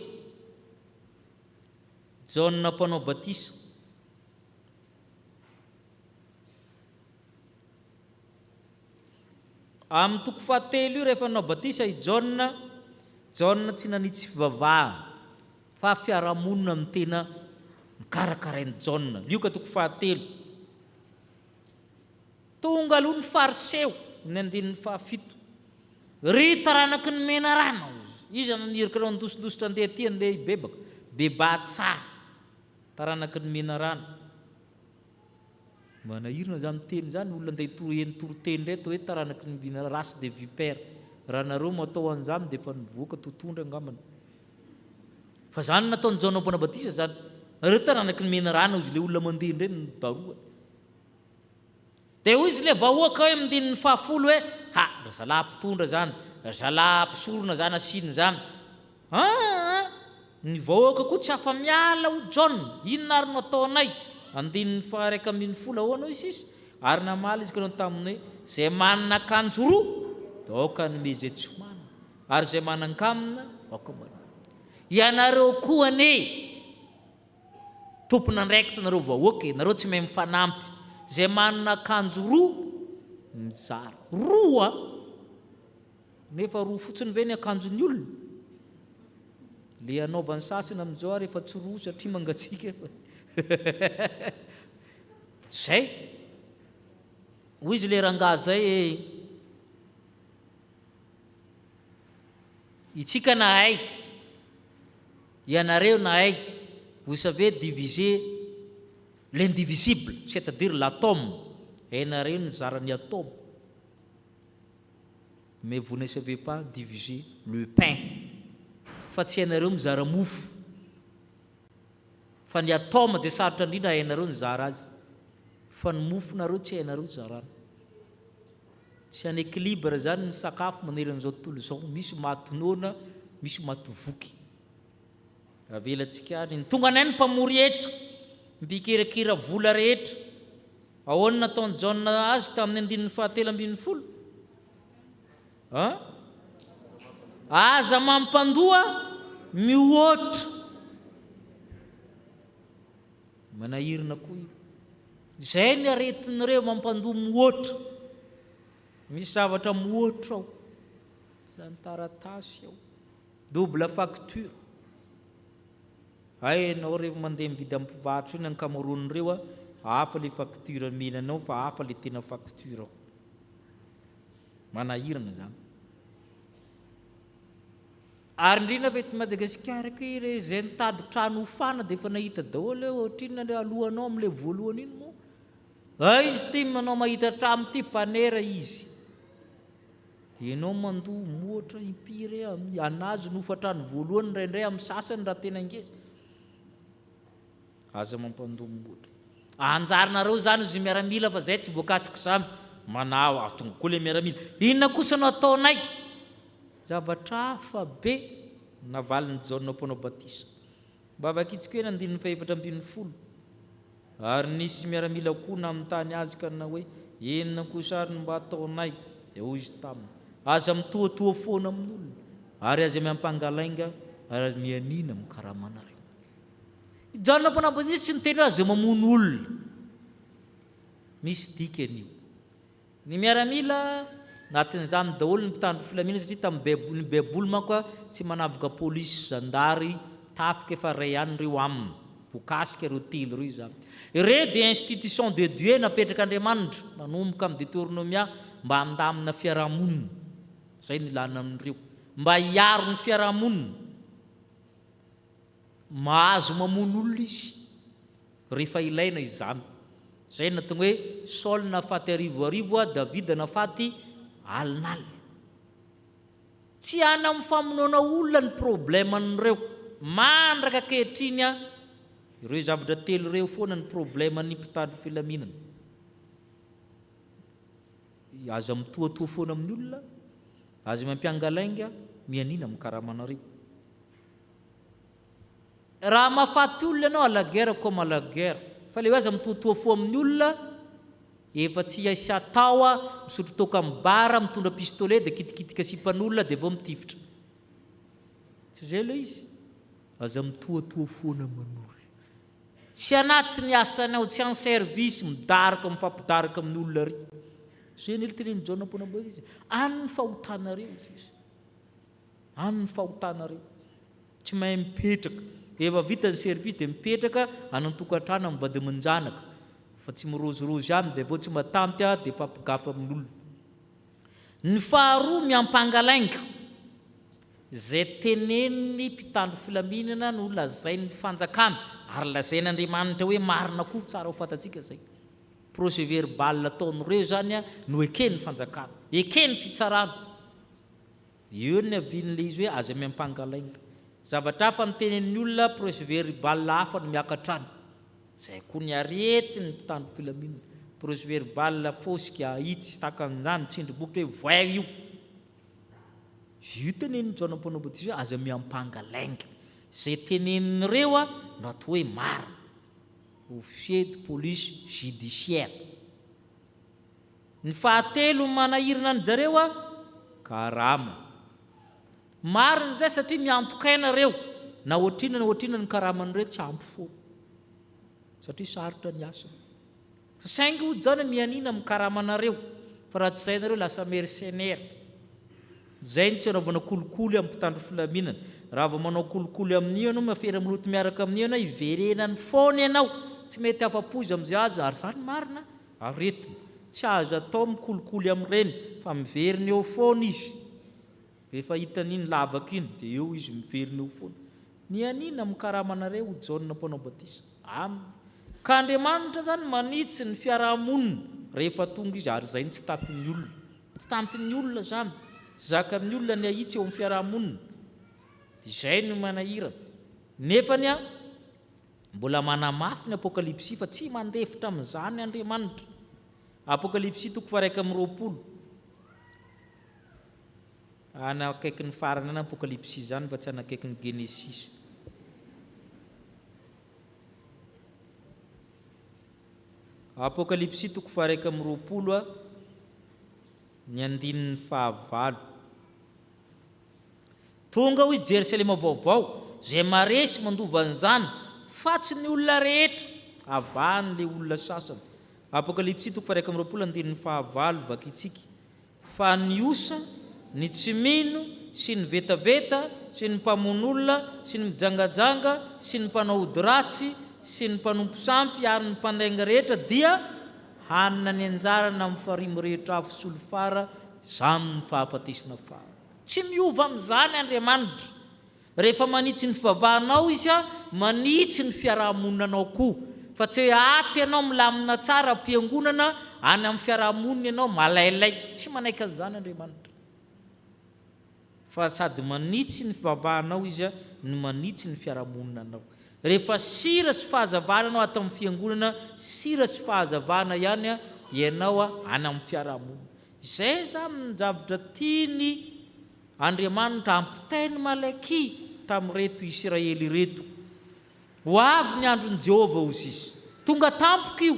Jaona mpanao batisa. Amin'ny 7 io rehefa nanao batisa i Jaona tsy nanitsy fivavahana fa fiarahamonina amin'ny tena mikarakarain'i Jaona. Luka 7. Tonga aloha ny fariseo ny 7. Ry taranaky ny mena rano. Izy nanirika rao ndosindositra andeha ty andeha ibebaka. Beba tsara. Taranaky ny mena rano. manahirina zany teny zany olona andeha toroheny toroteny reto hoe taranaky ny vina race de vipère raha nareo matao an'izany dia efa nivoaka totondra angambany fa zany nataony JANOARY zany nareo taranaky ny mena rano izy le olona mandeha indray ny baroa dia hoy izy le vahoaka hoe mindiny ny fahafolo hoe ry zalahy mpitondra zany ry zalahy mpisorona zany asiny zany ny vahoaka koa tsy afa miala ho John inona ary nataonay andiny ny faharaiky ambin'ny folo ahoana hoy sisy ary namaly izy kanao taminy hoe zay manana akanjo roa daoka ny meze tsy manana ary zay manan-kamina daoka manana ianareo koa ane tompona andraikitra nareo vahoaka nareo tsy mahay mifanampy zay manana akanjo roa mizara roa nefa roa fotsiny ve ny akanjon'ny olona le anaovan'ny sasany amin'izao ary efa tsy roa satria mangatsika zay hoy izy le rangahy zay itsika nahay ianareo nahay vous savez diviser l'indivisible c'est-à-dire l'atome ianareo ny zarany atome mais vous ne savez pas diviser le pain fa tsy ianareo mizara mofo fa ny atome zay sarotra indrindra ianareo ny zara azy fa ny mofonareo tsy ianareo zarana tsy an équilibre zany ny sakafo maneran'izao tontolo izao misy matinona misy matovoky avelantsika ny tonga nay ny mpamory hetra mpikirakira vola rehetra ahoana nataony John azy tamin'ny andininy fahatelo ambin'ny folo aza mampandoa mihoatra manahirina koa io zay ny aretin'ireo mampandoa mihoatra misy zavatra mihoatra ao zany taratasy ao double facture hainao rehefa mandeha mividy amin'ny mpivarotra iny ankamaroan'ireo hafa le facture menanao fa hafa le tena facture ao manahirana zany ary indrindra ve eto Madagasikara kire zay nitady trano hofana dia efa nahita daholo hoe ohatrinona le alohanao amin'ilay voalohany iny moa izy ty manao mahita trano ty panera izy dia ianao mandoa moatra impiry anazy nofatrano voalohany indraindray amin'ny sasany raha tena ngeza aza mampandoa moatra anjarinareo zany izy miaramila fa zay tsy voakasika zany manao atonga koa le miaramila inona kosa no ataonay zavatra hafa be navaliny JANOARY mbavakitsika hoe nandininy faefatra ambin'ny folo ary nisy miaramila koa na amin'ny tany azy ka na hoe inona kosa ary no mba ataonay dia hoy izy taminy aza mitoatoa foana amin'olona ary aza miampangalainga ary aza mianina amin'ny karamanareo JANOARY tsy niteny hoe aza mamono olona misy dika an'io ny miaramila natin'izany daholo ny mpitandro filaminana satria tamin'ny baiboly manko tsy manavaka polisy zandary tafika efa ray ihany reo aminy voakasika reo telo reo zany ireo dia institution de Dieu napetraka Andriamanitra manomboka amin'ny Deutéronomia mba handamina fiarahamonina zay nilana amin'ireo mba hiaro ny fiarahamonina mahazo mamono olona izy rehefa ilaina izany zay natonga hoe Saul nafaty arivoarivo David nafaty alinal tsy ana amin'ny famonoana olona ny probleman'ireo mandraka kehitriny ireo zavatra telo ireo foana ny probleman'ny mpitandro filaminana aza mitoatoa foana amin'ny olona aza mampiangalainga mianina amin'ny karamanareo raha mahafaty olona ianao alagera comme alagera fa le hoe aza mitoatoa fo amin'ny olona efa tsy aisy atao misotro toka amin'ny bara mitondra pistolet dia kitikitika sipan'olona dia vao mitifitra tsy zay le izy aza mitoatoa foana man'olona tsy anatin'ny asanao tsy an service midaraka mifampidaraka amin'ny olona ry zay ny teneny JANOARY izy any fahotanareo izy any fahotanareo tsy mahay mipetraka efa vita ny service dia mipetraka anantokantrano amin'ny vady aman-janaka fa tsy mirozirozy aminy dia vao tsy matanty dia fampigafa amin'olona ny faharoa miampangalainga zay teneniny mpitandro filaminana no lazain'ny fanjakana ary lazain'Andriamanitra hoe marina koa tsara ho fantatsika zay projet verbal ataon'ireo zany a no ekeny fanjakana, ekeny fitsarana. Io ny avin'le izy hoe aza miampangalainga. Zavatra hafa ny tenenin'ny olona projet verbal hafa no miakatrany. Zay koa ny arety ny mpitandro filaminana. Projet verbal fosika itsy takan'izany tsindry-bokotra hoe voay io. Io tenenin'ny JANOARY hoe aza miampangalainga. Zay tenenin'ireo a no atao hoe marina. Officier de police judiciaire. Ny fahatelo manahirana ny zareo a karama. Marina zay satria miantokaina reo na ohatrina ny karaman'ireo tsy ampy fo satria sarotra ny asany. Fa saingy ho jana mianina amin'ny karamanareo fa raha tsy zay nareo lasa mercenaire. Zay ny tsy anaovana kolikoly amin'ny mpitandro filaminana. Raha vao manao kolikoly amin'io ianao mafera miloto miaraka amin'io ianao iverenany foana ianao tsy mety afa-pozy amin'izay azo ary zany marina aretina. Tsy azo atao mikolikoly amin'ireny fa miverina eo foana izy. Rehefa hitan'iny lavaka iny dia eo izy miverina eo foana. Mianina amin'ny karamanareo ho jaonina mpanao batisa. Ka Andriamanitra zany manitsy ny fiarahamonina rehefa tonga izy ary zay tsy tantin'ny olona. Tsy tantin'ny olona zany. Tsy zakan'ny olona ny ahitsy eo amin'ny fiarahamonina. Dia izay no manahirana. Nefany a mbola manamafy ny apokalipsy fa tsy mandefitra amin'izany Andriamanitra. Apokalipsy 1:20. Anakaiky ny farany ana apokalipsy zany fa tsy anakaiky ny Genesis. Apokalipsy 1:20 ny andinin'ny 9. Tonga ho izy Jerusalema vaovao zay maresy mandovan'izany fa tsy ny olona rehetra avan'le olona sasany. Apokalipsy 1:20 andinin'ny 9 vakitsika. Fa ny osa, ny tsy mino, sy ny vetaveta, sy ny mpamon'olona, sy ny mijangajanga, sy ny mpanao ody ratsy, sy ny mpanompo sampy ary ny mpandainga rehetra dia hanina ny anjarana amin'ny farimo rehetra avy solofara, zany ny fahafatesina fara. Tsy miova amin'izany Andriamanitra. Rehefa manitsy ny fivavahanao izy a, manitsy ny fiarahamoninanao koa. Fa tsy hoe aty ianao milamina tsara am-piangonana, any amin'ny fiarahamonina ianao malailay. Tsy manaiky an'izany Andriamanitra. Fa sady manitsy ny fivavahanao izy a, no manitsy ny fiarahamoninanao. Rehefa sira sy fahazavana anao ato amin'ny fiangonana, sira sy fahazavana ihany a ianao a any amin'ny fiarahamonina. Izay zany ny zavatra tiany Andriamanitra ampitainy Malaky tamin'ireto Israely reto. Ho avy ny andron'i Jehova hozy izy. Tonga tampoka io.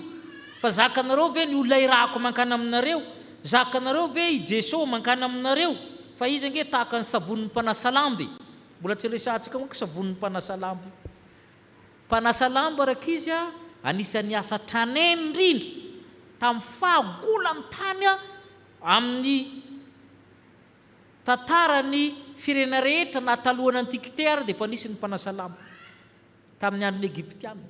Fa zakanareo ve ny olona irako mankana aminareo? Zakanareo ve i Jesosy mankana aminareo? Fa izy ange tahaka ny savon'ny mpanasa lamby. Mbola tsy resahantsika moa savon'ny mpanasa lamby. Mpanasa lamba raka izy a anisan'ny asa traneny indrindra tamin'ny fahagolan'ny tany a amin'ny tantarany firena rehetra na talohany antikite ary dia efa nisy ny mpanasa lamba tamin'ny andron'ny Egyptiana.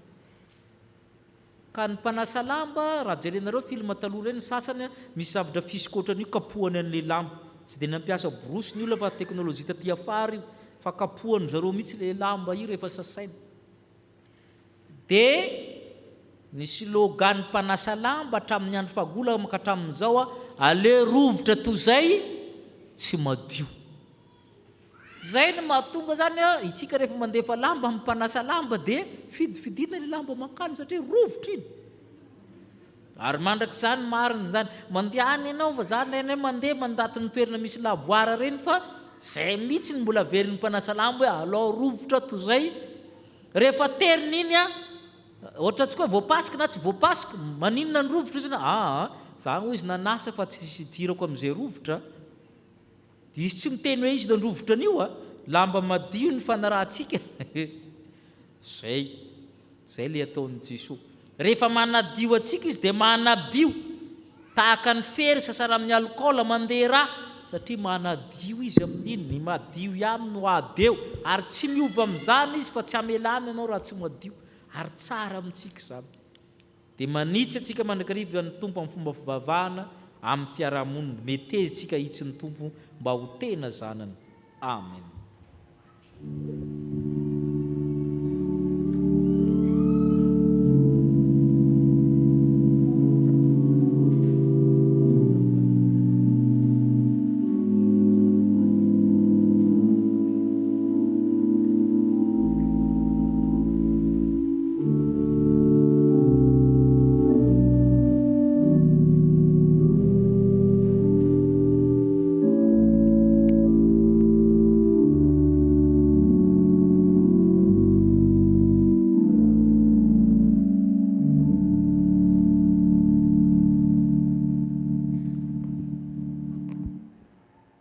Ka ny mpanasa lamba raha jerenareo filma taloha ireny sasany misy zavatra fisikotrany io kapohany an'ilay lamba. Tsy dia nampiasa borosy ny olona fa teknôlôjia taty afara io fa kapohany zareo mihitsy ilay lamba io rehefa sasaina. Dia ny slogan mpanasa lamba hatramin'ny andro fahagolana ka hatramin'izao a ale rovotra toy izay tsy madio. Zay no mahatonga zany a itsika rehefa mandefa lamba amin'ny mpanasa lamba dia fidifidina ilay lamba makany satria rovotra iny. Ary mandrak'izany marina zany mandehany ianao fa zany ianao mandeha mandaty ny toerana misy lavoara reny fa zay mihitsy ny mbola averin'ny mpanasa lamba hoe alao rovotra toy izay. Rehefa terina iny a ohatra tsy koa voapasika na tsy voapasika maninona ny rovotra izy na zany ho izy nanasa fa tsy jirako amin'izay rovotra. Dia izy tsy miteny hoe izy ny rovotra an'io a lamba madio ny fanarahantsika. Zay le ataon'i Jesosy. Rehefa manadio atsika izy dia manadio tahaka ny fery sasana amin'ny alikaola mandeha rà satria manadio izy amin'iny ny madio ihany no ady eo ary tsy miova amin'izany izy fa tsy amelana ianao raha tsy madio ary tsara amintsika zany. Dia manitsy atsika mandrakariva ny Tompo amin'ny fomba fivavahana amin'ny fiarahamonina. Metezitsika hitsy ny Tompo mba ho tena zanany. Amen.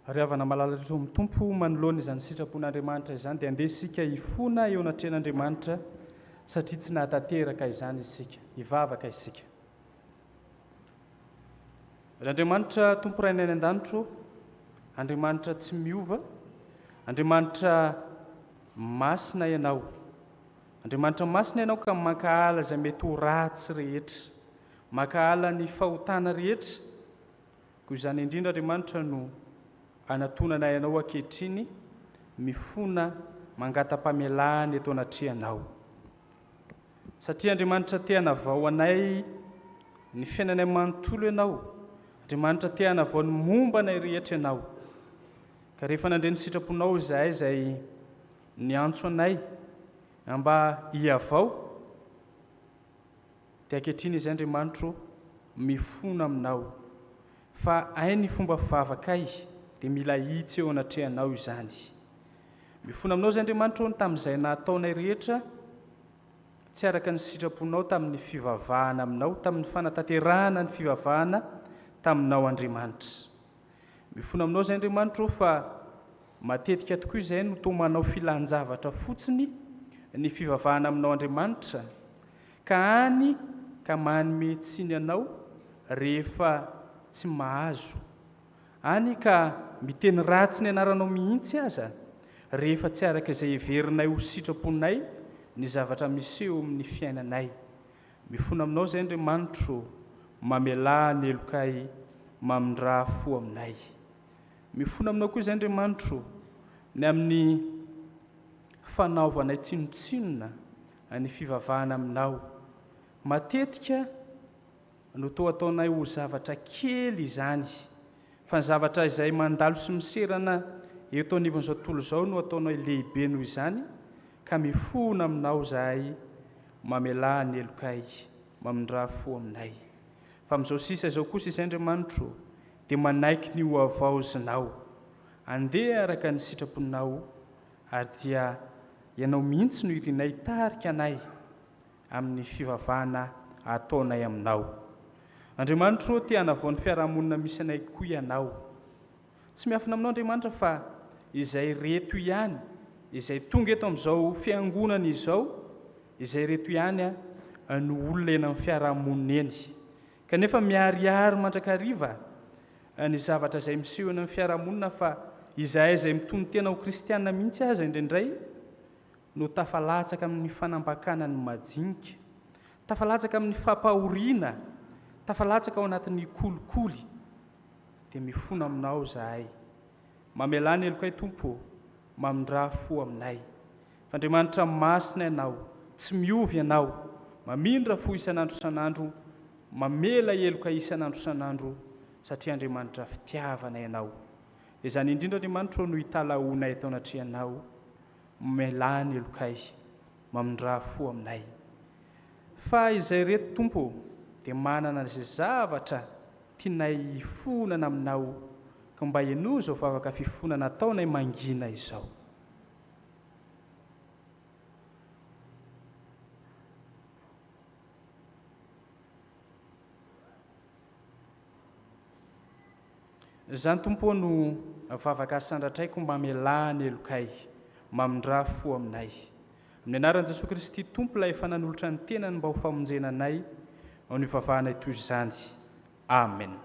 Ary avana malalatra amin'ny tompo manoloana izany sitrapon'Andriamanitra izany dia andeha isika hifona eo anatrehan'Andriamanitra satria tsy nahatanteraka izany isika, hivavaka isika. Ry Andriamanitra tompo ray any an-danitro, Andriamanitra tsy miova, Andriamanitra masina ianao. Andriamanitra masina ianao ka makahala izay mety ho ratsy rehetra, makahala ny fahotana rehetra. Koa izany indrindra Andriamanitra no anatonana ianao ankehitriny mifona mangata-pamelany eto anatrehanao. Satria Andriamanitra te hanavao anay ny fiainanay manontolo ianao. Andriamanitra te hanavao ny momba anay rehetra ianao. Ka rehefa nandre ny sitraponao izahay izay niantso anay mba hiavao, dia ankehitriny izay Andriamanitra mifona aminao. Fa ay ny fomba fivavakay dia mila hitsy eo anatrehanao izany. Mifona aminao izay Andriamanitra tamin'izay nataonay rehetra, tsy araka ny sitraponao tamin'ny fivavahana aminao, tamin'ny fanatanterahana ny fivavahana taminao Andriamanitra. Mifona aminao izay Andriamanitra fa matetika tokoa izay no toa manao filan-javatra fotsiny ny fivavahana aminao Andriamanitra, ka any ka manome tsiny anao rehefa tsy mahazo. Any ka miteny ratsy ny anaranao mihitsy aza rehefa tsy araka izay heverinay ho sitraponay ny zavatra miseho amin'ny fiainanay. Mifona aminao izay Andriamanitra mamelà ny elokay mamindra fo aminay. Mifona aminao koa izay Andriamanitra ny amin'ny fanaovanay tsinotsinona ny fivavahana aminao. Matetika no toa ataonay ho zavatra kely izany, fa ny zavatra izay mandalo sy miserana eto anivon'izao tontolo izao no ataonay lehibe noho izany. Ka mifona aminao zahay mamelà ny elokay mamindra fo aminay. Fa amin'izao sisa izao kosa izay Andriamanitra dia manaiky ny ho avaozinao, andeha araka ny sitraponao, ary dia ianao mihitsy no irinay tarika anay amin'ny fivavahana ataonay aminao. Andriamanitra te hanavao ny fiarahamonina misy anay koa ianao. Tsy miafina aminao Andriamanitra fa izay reto ihany, izay tonga eto amin'izao fiangonana izao, izay reto ihany no olona eny amin'ny fiarahamonina eny. Kanefa miharihary mandrakariva ny zavatra izay miseho eny amin'ny fiarahamonina, fa izahay izay mitony tena ho kristianina mihitsy aza indraindray no tafalatsaka amin'ny fanambakana ny majinika, tafalatsaka amin'ny fampahoriana, tafalatsaka ao anatin'ny kolikoly. Dia mifona aminao zahay, mamelà ny elokay Tompo, mamindra fo aminay. Fa Andriamanitra masina ianao, tsy miovy ianao, mamindra fo isan'andro isan'andro, mamela elokay isan'andro isan'andro, satria Andriamanitra fitiavana ianao. Dia izany indrindra Andriamanitra no hitalaonay tao anatrehanao, mamelà ny elokay, mamindra fo aminay. Fa izay reto Tompo dia manana izay zavatra tianay hifonana aminao, ka mba ianao izao vavaka fifonana ataonay mangina izao. Izany Tompo no vavaka sandratraiko mba hamelà ny elokay, mamindra fo aminay. Amin'ny anaran'i Jesosy Kristy Tompo ilay efa nanolotra ny tenany mba ho famonjena anay ao ny vavahanay toy izany. Amen.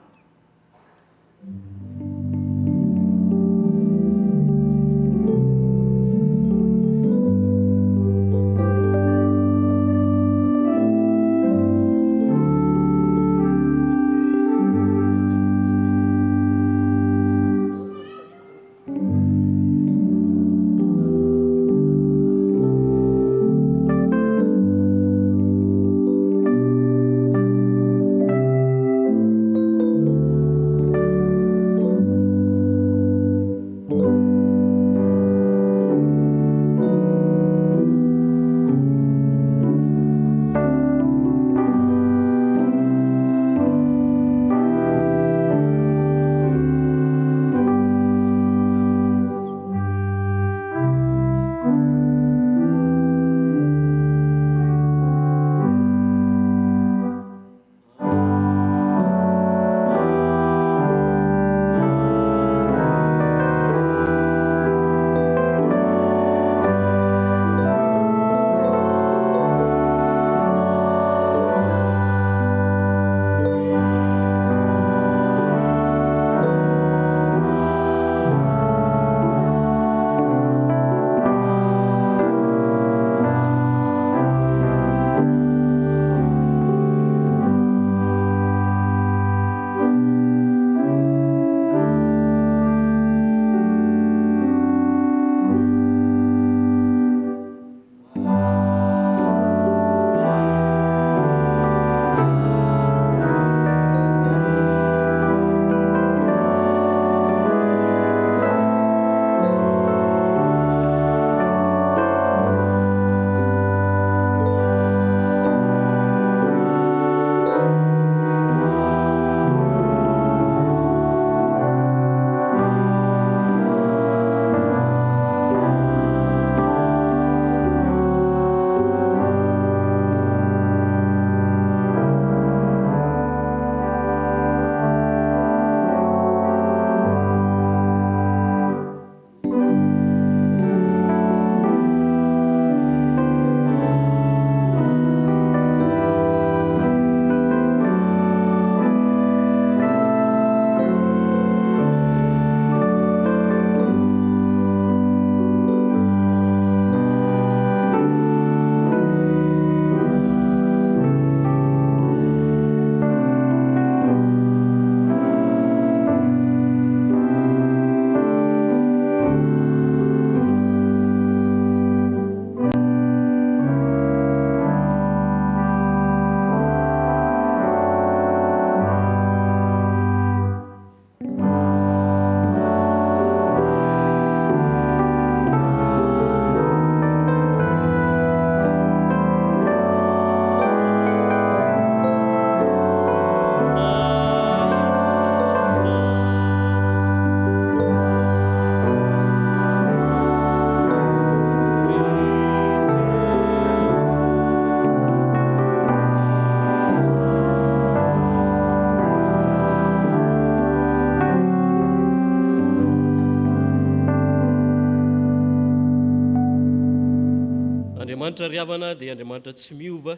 Andriamanitra riavana dia Andriamanitra tsy miova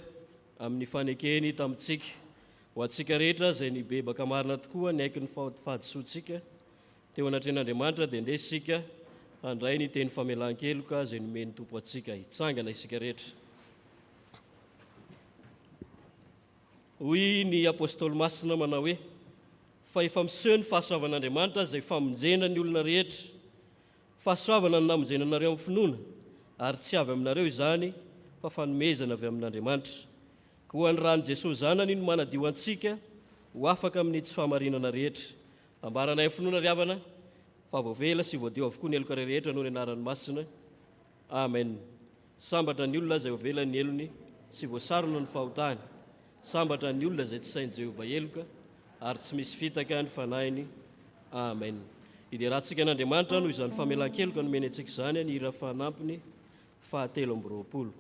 amin'ny fanekeny tamintsika ho antsika rehetra izay nibebaka marina tokoa ny aiky ny fahadisoantsika teo anatren'Andriamanitra dia indesika handray ny teny famelan-keloka izay nomeny tompo antsika hitsangana isika rehetra. Hoy ny apôstôly masina manao hoe fa efa miseho ny fahasoavan'Andriamanitra izay famonjena ny olona rehetra. Fahasoavana no namonjena anareo amin'ny finoana ary tsy avy aminareo izany fa fanomezana avy amin'Andriamanitra. Koa ny rany Jesosy zanany no manadio antsika ho afaka amin'ny tsy fahamarinana rehetra. Ambaranay finoana riavana fa voavela sy voadio avokoa ny eloka rehetra noho ny anaran'ny masina. Amen. Sambatra ny olona izay voavela ny elony sy voasarona ny fahotany. Sambatra ny olona izay tsy sain'i Jehova eloka ary tsy misy fitaka ny fanahiny. Amen. Iderahantsika n'Andriamanitra noho izany famelan-keloka nomeny antsika izany ny hira fanampiny 720.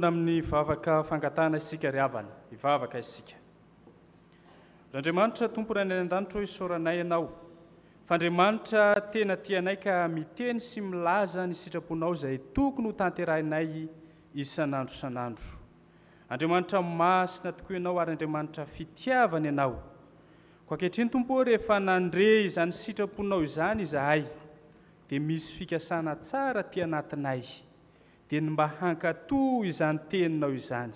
Amin'ny vavaka fangatana isika riavana, ivavaka isika. Andriamanitra tompo ray an-danitra isaoranay ianao. Fandriamanitra tena tianay ka miteny sy milaza ny sitraponao izay tokony ho tanterahinay isan'andro isan'andro. Andriamanitra masina tokoa ianao ary Andriamanitra fitiavana ianao. Ko ankehitriny tompo rehefa nandre izany sitraponao izany izahay, dia misy fikasana tsara ty anatinay, dia ny mba hankatoa izany teninao izany.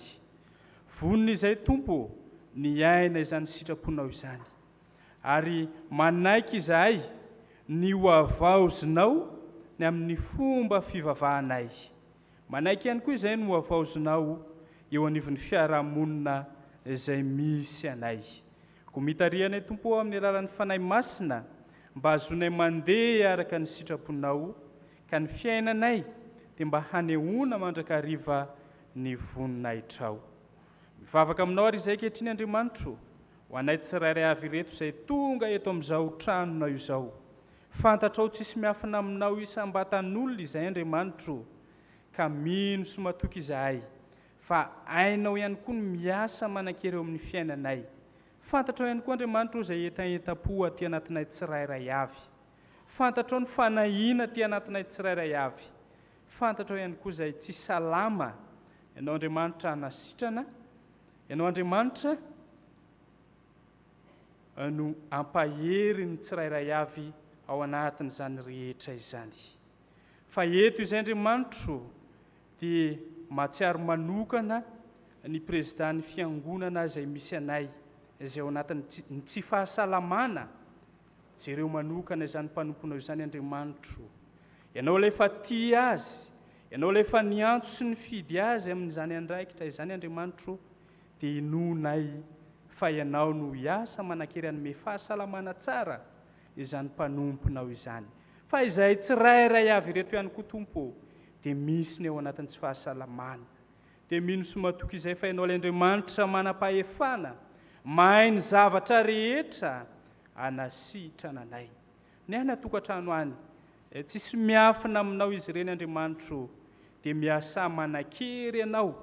Vonona izay Tompo ny aina izany sitraponao izany, ary manaiky izahay ny hoavaozinao ny amin'ny fomba fivavahanay. Manaiky ihany koa izay no hoavaozinao eo anivon'ny fiarahamonina izay misy anay. Ko mitarianay Tompo amin'ny alalan'ny fanahy masina mba azonay mandeha araka ny sitraponao, ka ny fiainanay dia mba hanehoana mandrakariva ny voninahitrao. Mivavaka aminao ary izay kehitriny Andriamanitro, ho anay tsirairay avy ireto izay tonga eto amin'izao tranonao izao. Fantatrao tsisy miafina aminao isam-batan'olona izay Andriamanitro, ka mino sy matoky izahay, fa ainao ihany koa ny miasa manan-kera eo amin'ny fiainanay. Fantatrao ihany koa Andriamanitro izay enta-po aty anatinay tsirairay avy. Fantatrao ny fanahiana aty anatinay tsirairay avy. Fantatrao ihany koa izay tsy salama ianao Andriamanitra hanasitrana, ianao Andriamanitra no ampahery ny tsirairay avy ao anatin'izany rehetra izany. Fa eto izay Andriamanitro dia mahatsiaro manokana ny président'ny fiangonana izay misy anay, izay ao anatin'ny tsy fahasalamana. Jereo manokana izany mpanomponao izany Andriamanitro. Ianao ilay efa tia azy, ianao ilay efa niantso sy nifidy azy amin'izany andraikitra izany Andriamanitro, dia inonay fa ianao no hiasa manan-kery hanome fahasalamana tsara izany mpanomponao izany. Fa izay tsirairay avy ireto ihany koa Tompo dia misy ny ao anatin'ny tsy fahasalamana. Dia mino sy matoky izay fa ianao ilay Andriamanitra manam-pahefana, mahay ny zavatra rehetra hanasitrana anay. Ny ahy natokantrano any, tsisy miafina aminao izy ireny Andriamanitro, dia miasa manan-kery ianao,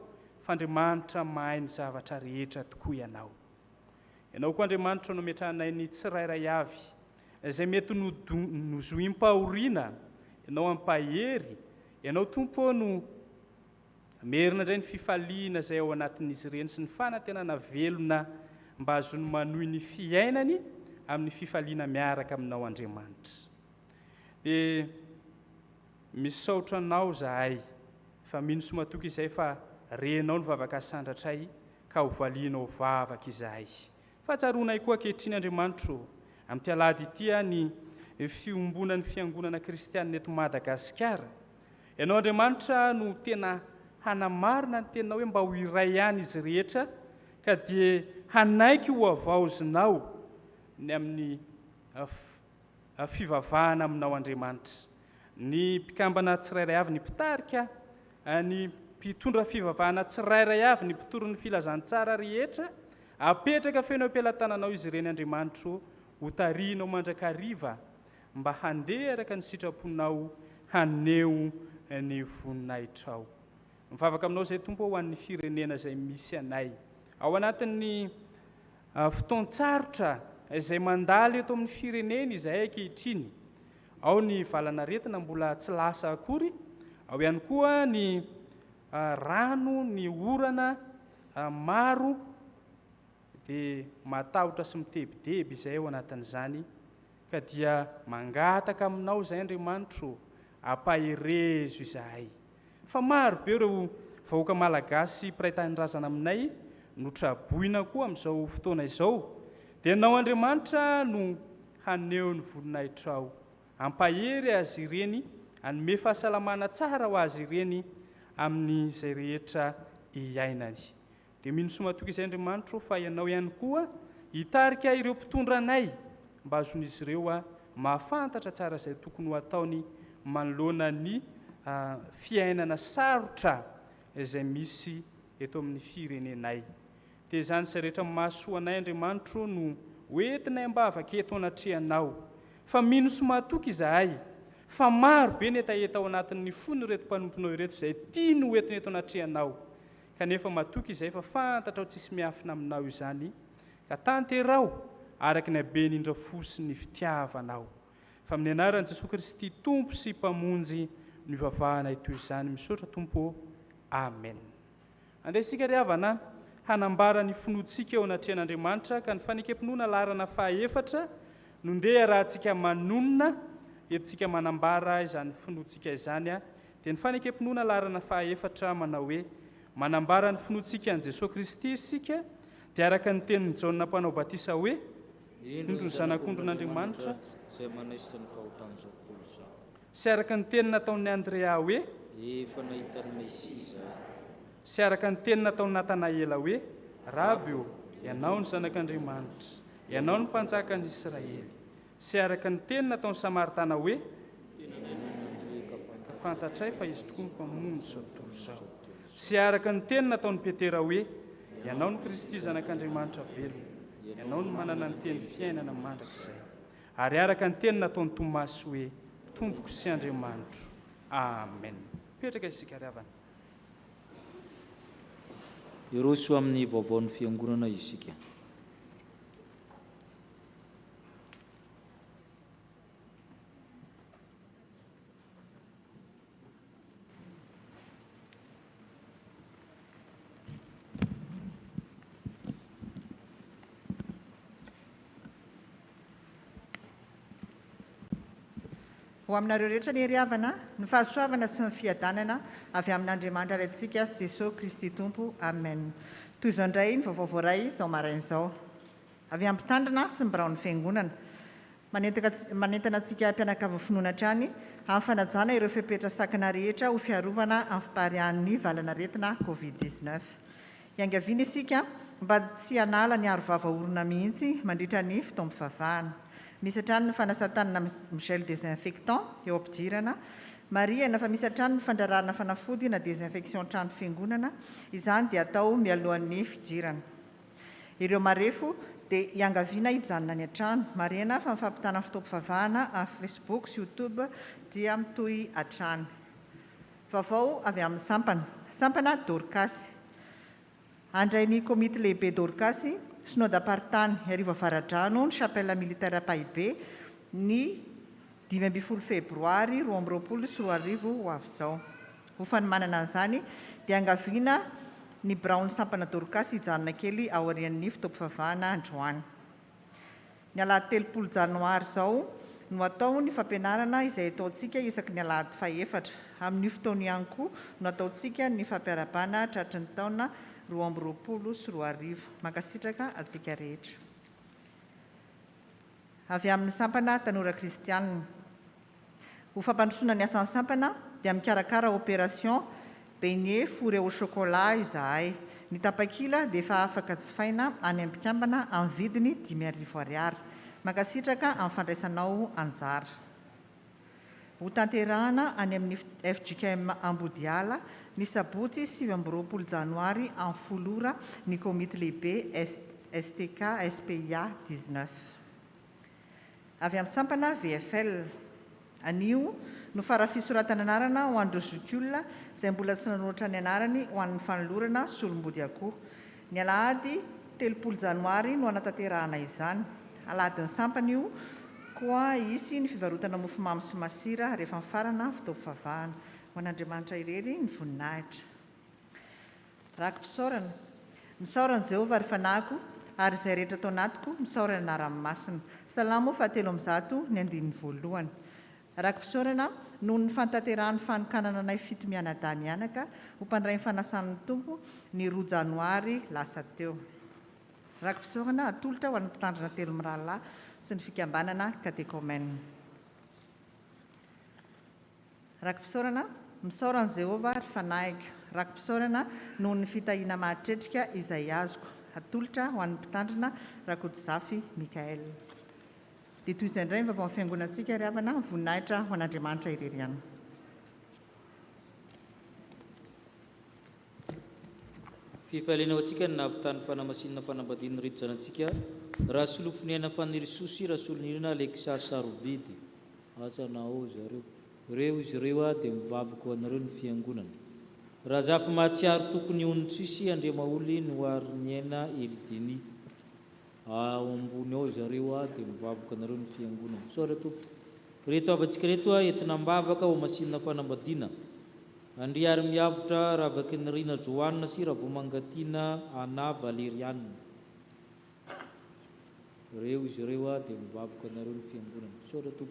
fa Andriamanitra mahay ny zavatra rehetra tokoa ianao. Ianao koa Andriamanitra no metrahanay ny tsirairay avy, izay mety nozoim-pahoriana, ianao ampahery, ianao Tompo no merina indray ny fifaliana izay ao anatin'izy ireny sy ny fanantenana velona mba azony manohy ny fiainany amin'ny fifaliana miaraka aminao Andriamanitra. Dia misaotra anao zahay, fa mino sy matoky izay fa renao ny vavaka sandratray, ka hovalianao vavaka izahay. Fahatsarona koa ankehitriny Andriamanitro, amin'ny alahady ity ny fiombonan'ny fiangonana kristianina eto Madagasikara. Ianao Andriamanitra no tena hanamarina ny tenao hoe mba ho iray ihany izy rehetra, ka dia hanaiky ho avaozinao ny amin'ny fivavahana aminao Andriamanitra. Ny mpikambana tsirairay avy ny mpitarika, ny mpitondra fivavahana tsirairay avy ny mpitoro ny filazantsara rehetra, apetraka feno am-pelantananao izy ireny Andriamanitro, ho tarianao mandrakariva mba handeha araka ny sitraponao haneho ny voninahitrao. Mivavaka aminao izay Tompo ho an'ny firenena izay misy anay, ao anatin'ny fotoan-tsarotra izay mandalo eto amin'ny firenena izahay ankehitriny. Ao ny valanaretina mbola tsy lasa akory, ao ihany koa ny rano, ny orana maro, dia matahotra sy mitebideby izay ao anatin'izany, ka dia mangataka aminao izay Andriamanitro, ampaherezo izahay. Fa maro be ireo vahoaka malagasy mpiray tanindrazana aminay notraboina koa amin'izao fotoana izao, dia ianao Andriamanitra no haneho ny voninahitrao, ampahery azy ireny, hanome fahasalamana tsara ho azy ireny amin'izay rehetra iainany. Dia mino sy matoky izay Andriamanitro fa ianao ihany koa hitarika ireo mpitondra anay, mba azon'izy ireo mahafantatra tsara izay tokony ho ataony manoloana ny fiainana sarotra izay misy eto amin'ny firenenay. Dia izany izay rehetra mahasoa anay Andriamanitro no hoentinay ambavaka eto anatrehanao. Fa mino sy matoky izahay, fa maro be ny etaeta ao anatin'ny fony reto mpanomponao ireto izay tia no hoentiny eto anatrehanao, kanefa matoky izay fa fantatrao tsisy miafina aminao izany, ka tanterao araka ny habeny indra fo sy ny fitiavanao. Fa amin'ny anaran'i Jesosy Kristy Tompo sy mpamonjy ny vavahana ito izany misaotra Tompo. Amen. Andesika ry havana hanambara ny finoantsika eo anatrehan'Andriamanitra, ka ny fanekempinoana larana fahaefatra no ndeha raha antsika manonona entsika manambara izany finoantsika izany a dia ny fanekempinoana larana fahaefatra manao hoe manambara ny finoantsika an' Jesosy Kristy isika dia araka ny tenin'ny Jaona mpanao batisa hoe indro ny zanak'ondron'Andriamanitra izay manaisitra ny fahotan'izao tontolo izao sy araka ny teny nataon'ny Andrea hoe efa nahitany Mesia izahay sy araka ny teny nataon'ny Natanaela hoe Rabio ianao ny zanak'Andriamanitra ianao ny mpanjaka ny Israely sy araka ny teny nataon'ny Samaritana hoe fantatray fa izy tokoa ny mpamono izao tontolo izao sy araka ny teny nataon'ny Petera hoe ianao ny Kristy zanak'Andriamanitra velona ianao ny manana ny teny fiainana mandrakizay ary araka ny teny nataon'ny Tomasy hoe tompoko sy Andriamanitro amen. Petraka isika ravana. Iroso amin'ny vaovaon'ny fiangonana isika. Ho aminareo rehetra ny heriavana, ny fahasoavana sy ny fiadanana avy amin'Andriamanitra raintsika sy Jesosy Kristy Tompo. Amen. Toy izao indray ny vaovao voaray izao marain'izao. Avy ampitandrina sy mibaraon'ny fiangonana. Manentana antsika mpianakavy finoana hatrany amin'ny fanajana ireo fepetra sakana rehetra ho fiarovana amin'ny fiparihan'ny valana retina Covid-19. Iangaviana isika mba tsy hanala ny arovava orona mihitsy mandritra ny fitaom-pivavahana. Misy hatrany ny fanasan-tanana gel désinfectant eo ampidirana. Maria nafa misy hatrany ny fandrarana fanafody na désinfection trano fiangonana. Izany dia atao mialohan'ny fidirana. Ireo marefo dia iangaviana hijanona ny hatrano. Mariana fa mifampitana fitaom-pivavahana amin'ny Facebook sy YouTube dia mitohy hatrany. Vaovao avy amin'ny sampana Dorcas. Andrain'ny komity lehibe Dorcas synodam-paritany arivo avaradrano ny chapelle militaire Pahibe ny 12 febroary 2024 ho avy izao. Ho fanomanana an'izany dia angaviana ny Brown sampana Dorcas hijanona kely ao aorian'ny fitaom-pivavahana androany. Ny alahady 30 janoary izao no atao ny fampianarana izay ataontsika isaky ny alahady fahaefatra. Amin'ny fotoana ihany koa no ataontsika ny fampiarabana tratry ny taona 2024. Mankasitraka atsika rehetra. Avy amin'ny sampana tanora kristianina. Ho fampandrosoana ny asan'ny sampana dia mikarakara opération beignet fourré au chocolat izahay. Ny tapakila dia efa afaka jifaina any ambikambana amin'ny vidiny 5,000 ariary. Mankasitraka amin'ny fandraisanao anjara. Ho tanterahana any amin'ny FJKM Ambodiala ny sabotsy 20 janoary amin'ny folora ny komity lehibe STK SPIA 19. Avy amin'ny sampana VFL. Anio no farafisoratana anarana ho an'ireo zokiola izay mbola tsy nanoratra ny anarany ho an'ny fanolorana solombody akoho. Ny alahady 30 janoary no anatanterahana izany. Alahadin'ny sampana io koa isy ny fivarotana mofomamy sy masira rehefa mifarana fitaom-pivavahana. Ho an'Andriamanitra irery ny voninahitra. Rakim-pisaorana. Misaorana Jehovah ary fanahiko ary izay rehetra atao anatiko misaorana anarany masina. Salamo 7:1. Rakim-pisaorana noho ny fantaterahan'ny fanokanana anay fito mianadahy-mianaka ho mpandray ny fanasan'ny tompo ny 2 janoary lasa teo. Rakim-pisaorana atolotra ho an'ny mpitandrina telo mirahalahy sy ny fikambanana katekômena. Rakim-pisaorana misaorana Jehovah ary fanahiko. Rakim-pisaorana noho ny fitahiana mahatretrika izay azoko. Atolotra ho an'ny mpitandrina Rakotojafy Mikael. Dia toy izay indray ny vaovao amin'ny fiangonantsika riavana voninahitra ho an'Andriamanitra irery ihany. Fifaliana ho antsika ny nahavitany fanamasinana fanambadiana reto zanantsika raha solofoniana fanirisosi raha solonirina Alexa Sarobidy asanao zareo reo izy ireo a dia mivavaka ho anareo ny fiangonana raha zafy mahatsiaro tokony onontsisy Andriamaoly no ary ny aina Elidini ao ambony ao zareo a dia mivavaka anareo ny fiangonana. So reto reto avantsika reto a entina mbavaka ho masinina fanambadiana andry ary miavitra raha vaky ny Rina Joanna sy raha vao mangatiana Ana Valeriane. Reo izy ireo a dia mivavaka anareo ny fiangonana. So reto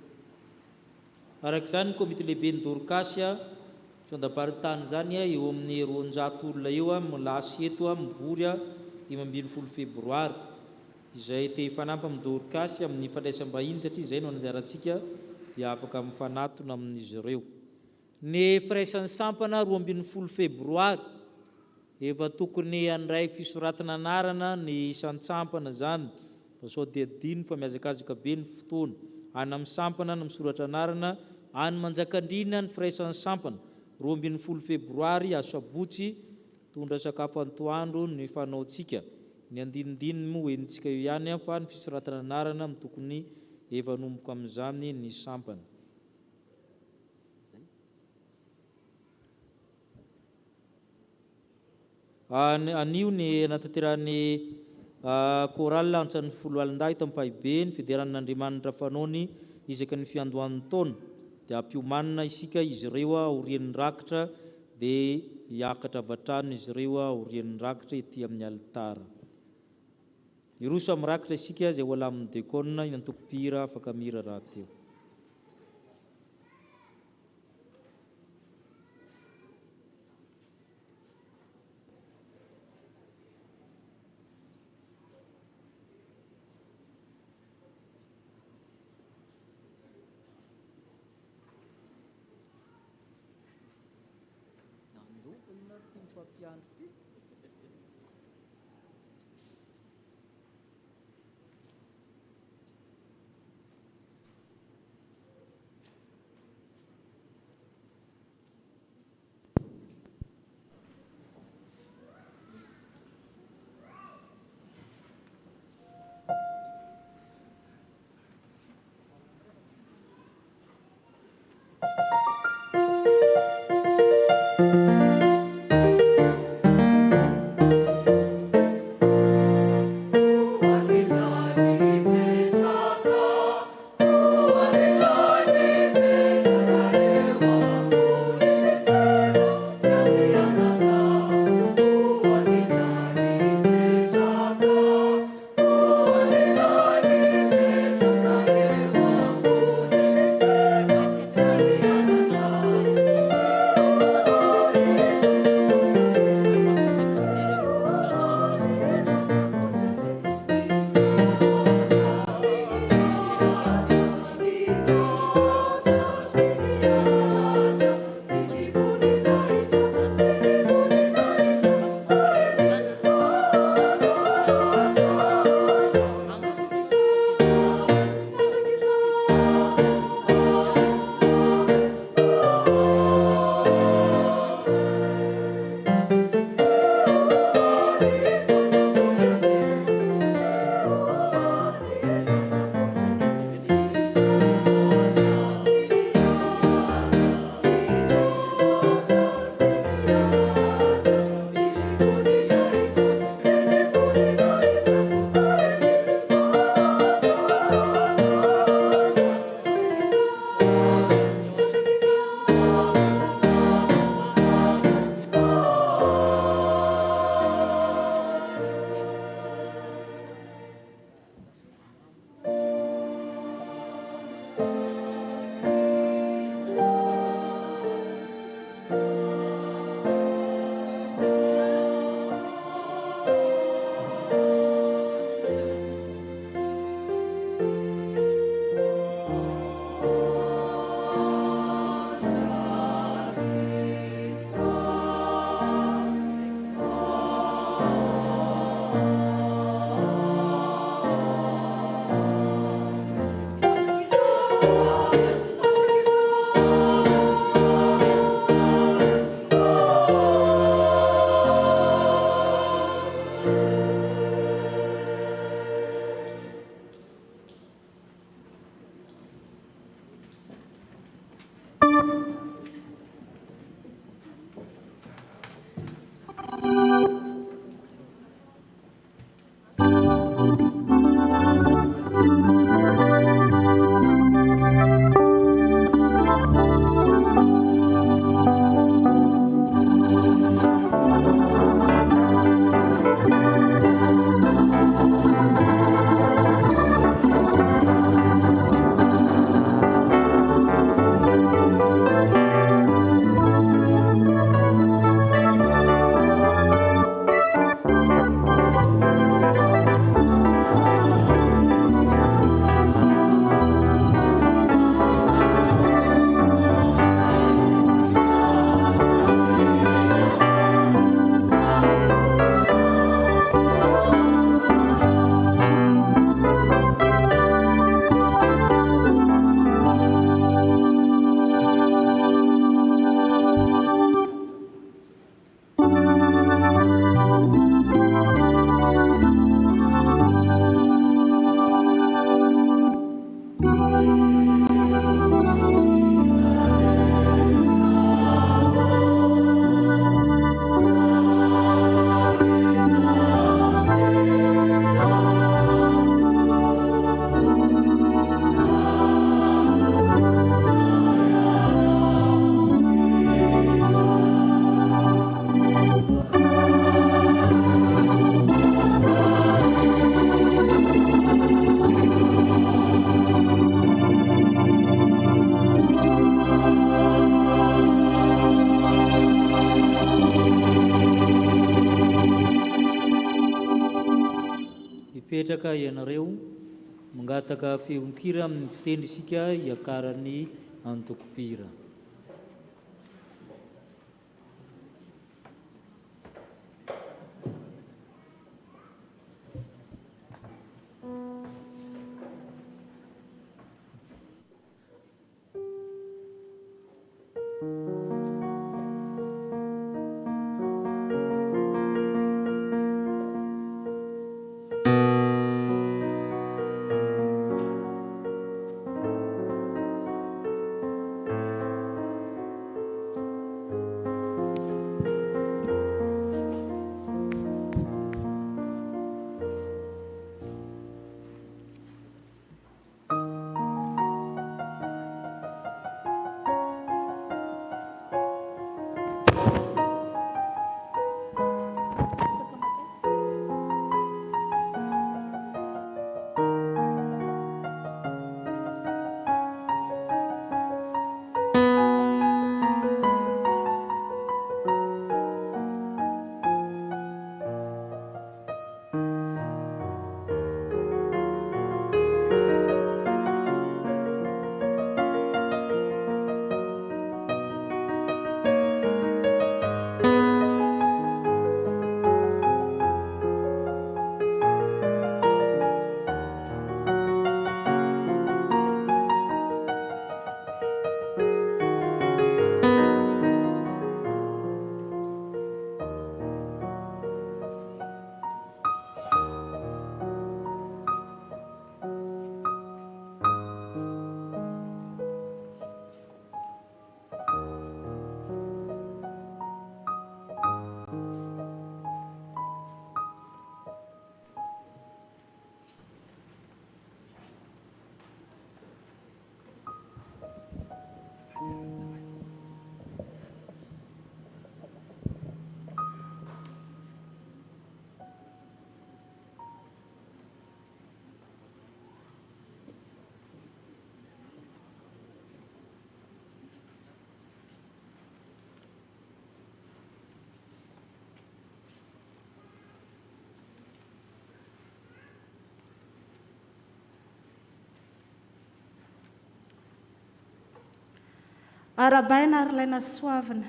Arak'izany komite lehibe ny Dorcas sondamparitany zany eo amin'ny 200 olona eo milasy eto mivory 15 febroary izay te hifanampy amin'ny Dorcas amin'ny fandraisam-bahiny satria izay no anjarantsika dia afaka mifanatona amin'izy ireo. Ny firaisan'ny sampana 12 febroary efa tokony handray fisoratana anarana ny isan-tsampana zany fa sao dia adino fa miazakazaka be ny fotoana any amin'ny sampana no misoratra anarana any manjakandrina ny firaisan'ny sampana 12 febroary asabotsy tondra sakafo antoandro ny fanaontsika ny andinindininy moa enitsika io ihany fa ny fisoratana anarana amin'ny tokony efa nomboka amin'izany ny sampana. Anio ny anatanterahany koral antsan'ny Foloalindahy tampahibe ny fideran'Andriamanitra fanaony isaka ny fiandohan'ny taona dia ampiomanina isika izy ireo aorian'ny rakitra dia hiakatra avatrano izy ireo aorian'ny rakitra ety amin'ny alitara. Iroso amin'ny rakitra isika izay hoala amin'ny dekona inantokopira afaka mira raha teo. mipetraka ianareo mangataka feonkira amin'ny fitendry isika hiakarany antokopira. Arabaina ary ilaina soavina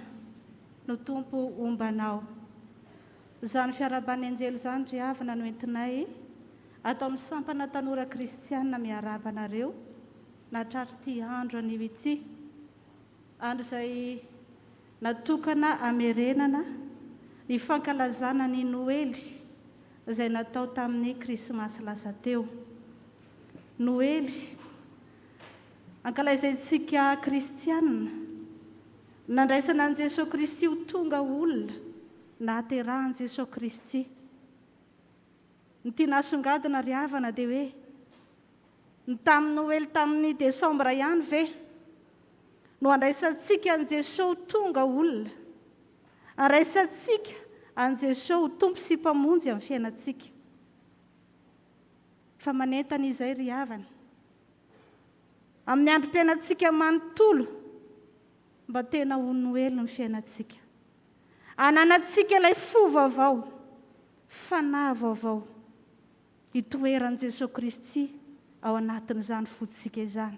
no tompo ombanao. Izany fiarabany anjely izany ry havana no entinay atao amin'ny sampana tanora kristianina miarabanareo natrary ty andro anio ity. Andro izay natokana amerenana ny fankalazana ny Noely izay natao tamin'ny Krismasy lasa teo. Noely ankalazantsika kristianina nandraisana an Jesosy Kristy ho tonga olona nahaterahan Jesosy Kristy. Ny tia nasongadina ry havana dia hoe ny tamin'ny Noely tamin'ny Desambra ihany ve no andraisantsika an Jesosy ho tonga olona, andraisantsika an Jesosy ho tompo sy mpamonjy amin'ny fiainantsika. Fa manentana izay ry havana amin'ny androm-piainantsika manontolo mba tena ho Noely ny fiainantsika. Ananantsika ilay fo vaovao, fanahy vaovao hitoeran Jesosy Kristy ao anatin'izany fotsika izany.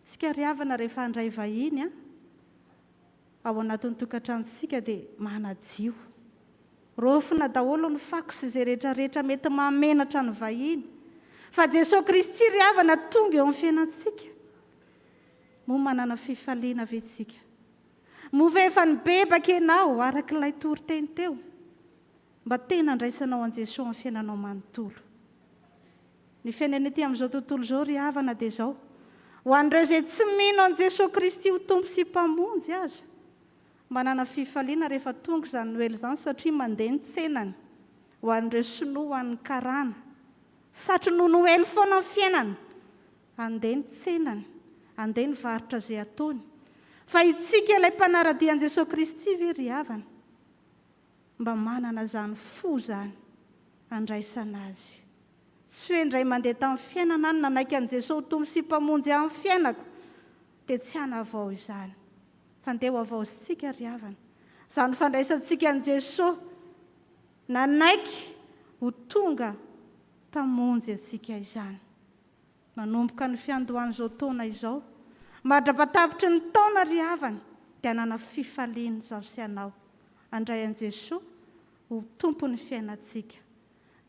Tsika ry havana rehefa handray vahiny ao anatin'ny tokantranontsika dia manadio. Rofina daholo ny fako sy izay rehetrarehetra mety mamenatra ny vahiny. Fa Jesosy Kristy ry havana tonga eo amin'ny fiainantsika. Mo manana fifaliana ve tsika? Mo ve efa nibebaka ianao araka ilay toriteny teo mba tena andraisanao an Jesosy amin'ny fiainanao manontolo. Ny fiainana ety amin'izao tontolo izao ry havana dia izao. Ho an'ireo izay tsy mino an Jesosy Kristy ho tompo sy mpamonjy aza, manana fifaliana rehefa tonga izany Noely izany satria mandeha ny tsenany. Ho an'ireo sinoa, ho an'ny karana, satry no Noely foana ny fiainana, andeha ny tsenany, andeha ny varotra izay ataony. Fa itsika ilay mpanaradian Jesosy Kristy ve ry havana mba manana izany fo izany andraisana azy. Tsy hoe indray mandeha tamin'ny fiainana any nanaiky an Jesosy ho tompo sy mpamonjy amin'ny fiainako dia tsy hanavao izany. Fa andeha ho avao isika ry havana. Izany fandraisantsika an Jesosy nanaiky ho tonga mpamonjy atsika izany. Manomboka ny fiandohan'izao taona izao, mahadrapatavitry ny taona ry havany, dia hanana fifaliana izao sy anao. Andray an' Jesosy ho tompo ny fiainantsika.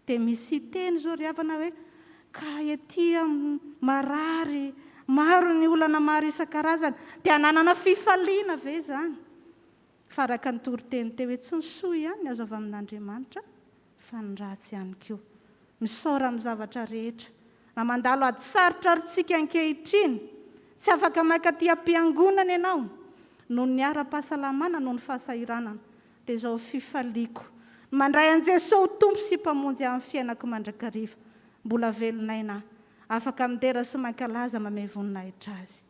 Dia misy teny izao ry havana hoe, ka etỳ marary, maro ny olana maro isan-karazany, dia hanana fifaliana ve zany? Faraka ny toriteny teo hoe tsy ny soa ihany azo avy amin'Andriamanitra, fa ny ratsy ihany koa. Misaora amin'ny zavatra rehetra. Na mandalo ady sarotra arytsika ankehitriny, tsy afaka maika ty am-piangonana ianao, noho ny ara-pahasalamana, noho ny fahasahiranana, dia izao fifaliako. Mandray an' Jesosy ho tompo sy mpamonjy amin'ny fiainako mandrakariva. Mbola velonaina, afaka midera sy mankalaza mame voninahitra azy.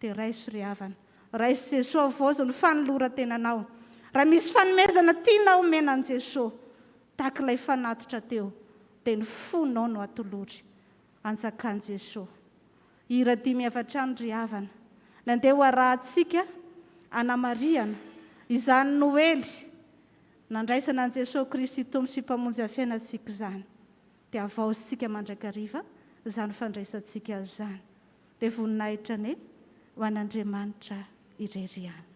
Dia raiso ry havana, raiso Jesosy avozo ny fanoloran-tenanao. Raha misy fanomezana tianao omena an' Jesosy, tahaka ilay fanatitra teo, dia ny fonao no atolory. Antsakan' Jesosy. Hira 5 ry havana. Nandeha ho arahantsika anamariana izany Noely, nandraisana an' Jesosy Kristy tompo sy mpamonjy amin'ny fiainantsika izany. Dia avaosika mandrakariva izany fandraisantsika izany. Dia voninahitra ne ho an'Andriamanitra ireriana.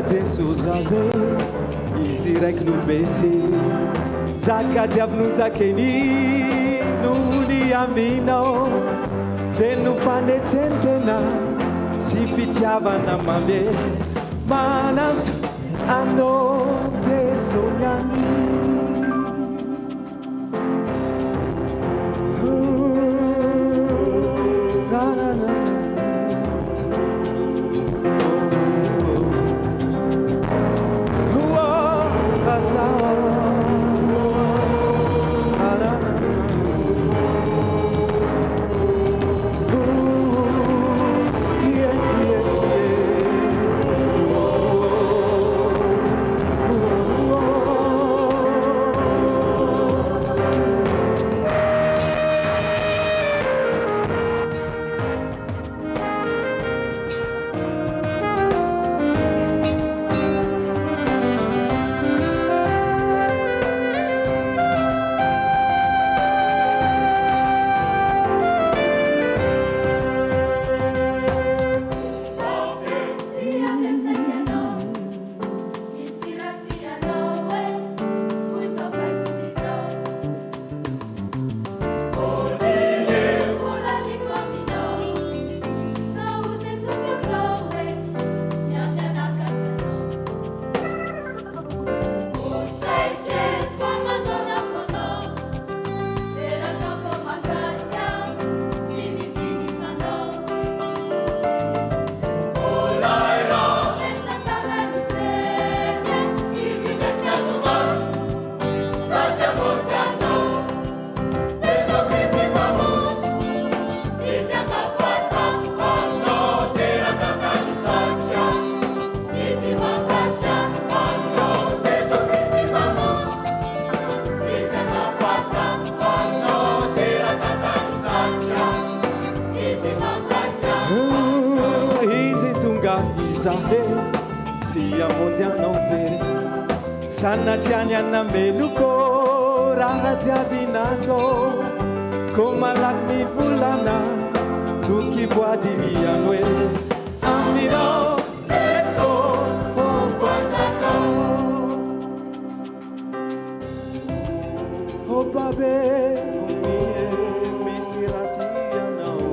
Jesus aze izy raiky nobese zakady avy no zakeny noho ny aminao velony fanetreny tena sy fitiavana mame manantso anao Jesosy any izahe sy amonjy anao very sanatriany anameloko raha jiaby natao ko malaky mivolana toky voadiny anoe aminao Jeso fokoatsakao o babe misy raty anao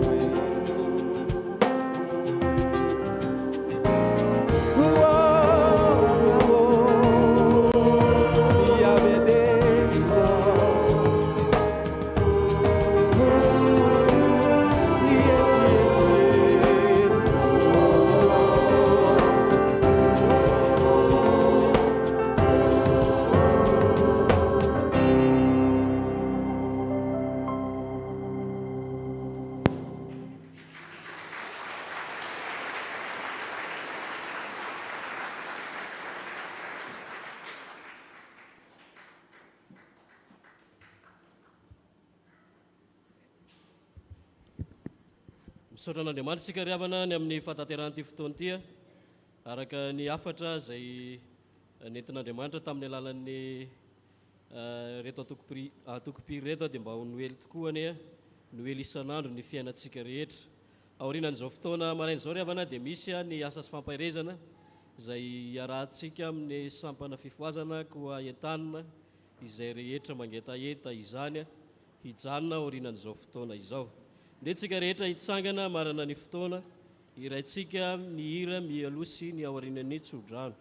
misaotra an'Andriamanitra isika riavana ny amin'ny fahatateran'ity fotoana ity araka ny afatra izay nentin'Andriamanitra tamin'ny alalan'ny reto atokopy reto dia mba ho noely tokoa ane noely isan'andro ny fiainantsika rehetra aorianan'izao fotoana maraina izao riavana dia misy ny asa sy fampairezana izay iarahantsika amin'ny sampana fifoazana koa entanina izay rehetra mangetaeta izany hijanona aorianan'izao fotoana izao dia tsika rehetra hitsangana marana ny fotoana iraintsika mihira mialosy ny aorianan'ny tsodrano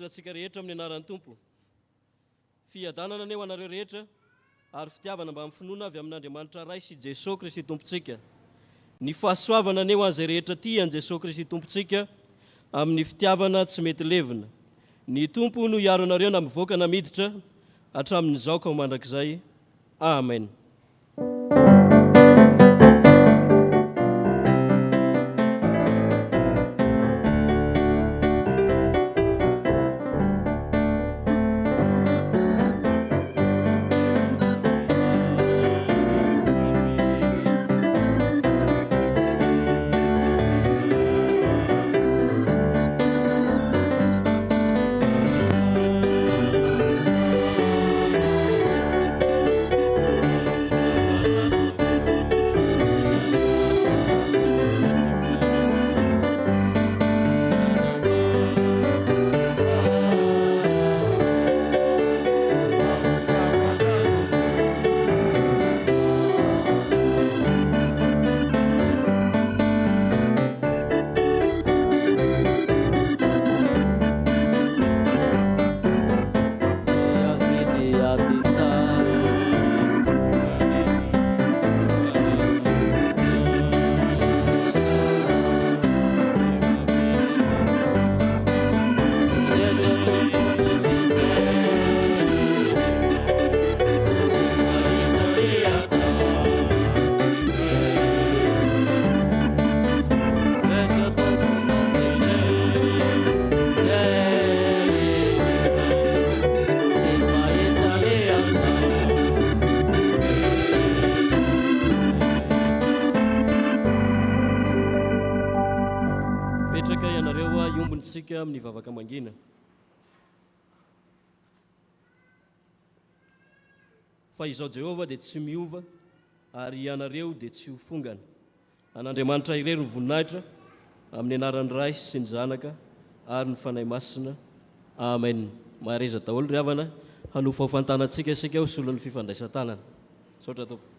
tsika rehetra amin'ny anaran'ny Tompo. Fiadanana ane ho anareo rehetra ary fitiavana mba amin'ny finoana avy amin'Andriamanitra Ray sy Jesosy Kristy Tompontsika. Ny fahasoavana ane ho an'izay rehetra tian'i Jesosy Kristy Tompontsika amin'ny fitiavana tsy mety levina. Ny Tompo no hiaro anareo na mivoaka na miditra hatramin'izao ka ho mandrakizay. Amen. antsika amin'ny vavaka mangina. Fa izao Jehova dia tsy miova ary ianareo dia tsy ho fongana. An'Andriamanitra irery ny voninahitra amin'ny anaran'ny Ray sy ny Zanaka ary ny Fanahy Masina. Amen. Mahareza daholo ry havana hanofa ho fantanantsika isika ho solon'ny fifandraisan-tanana. Saotra Tompo.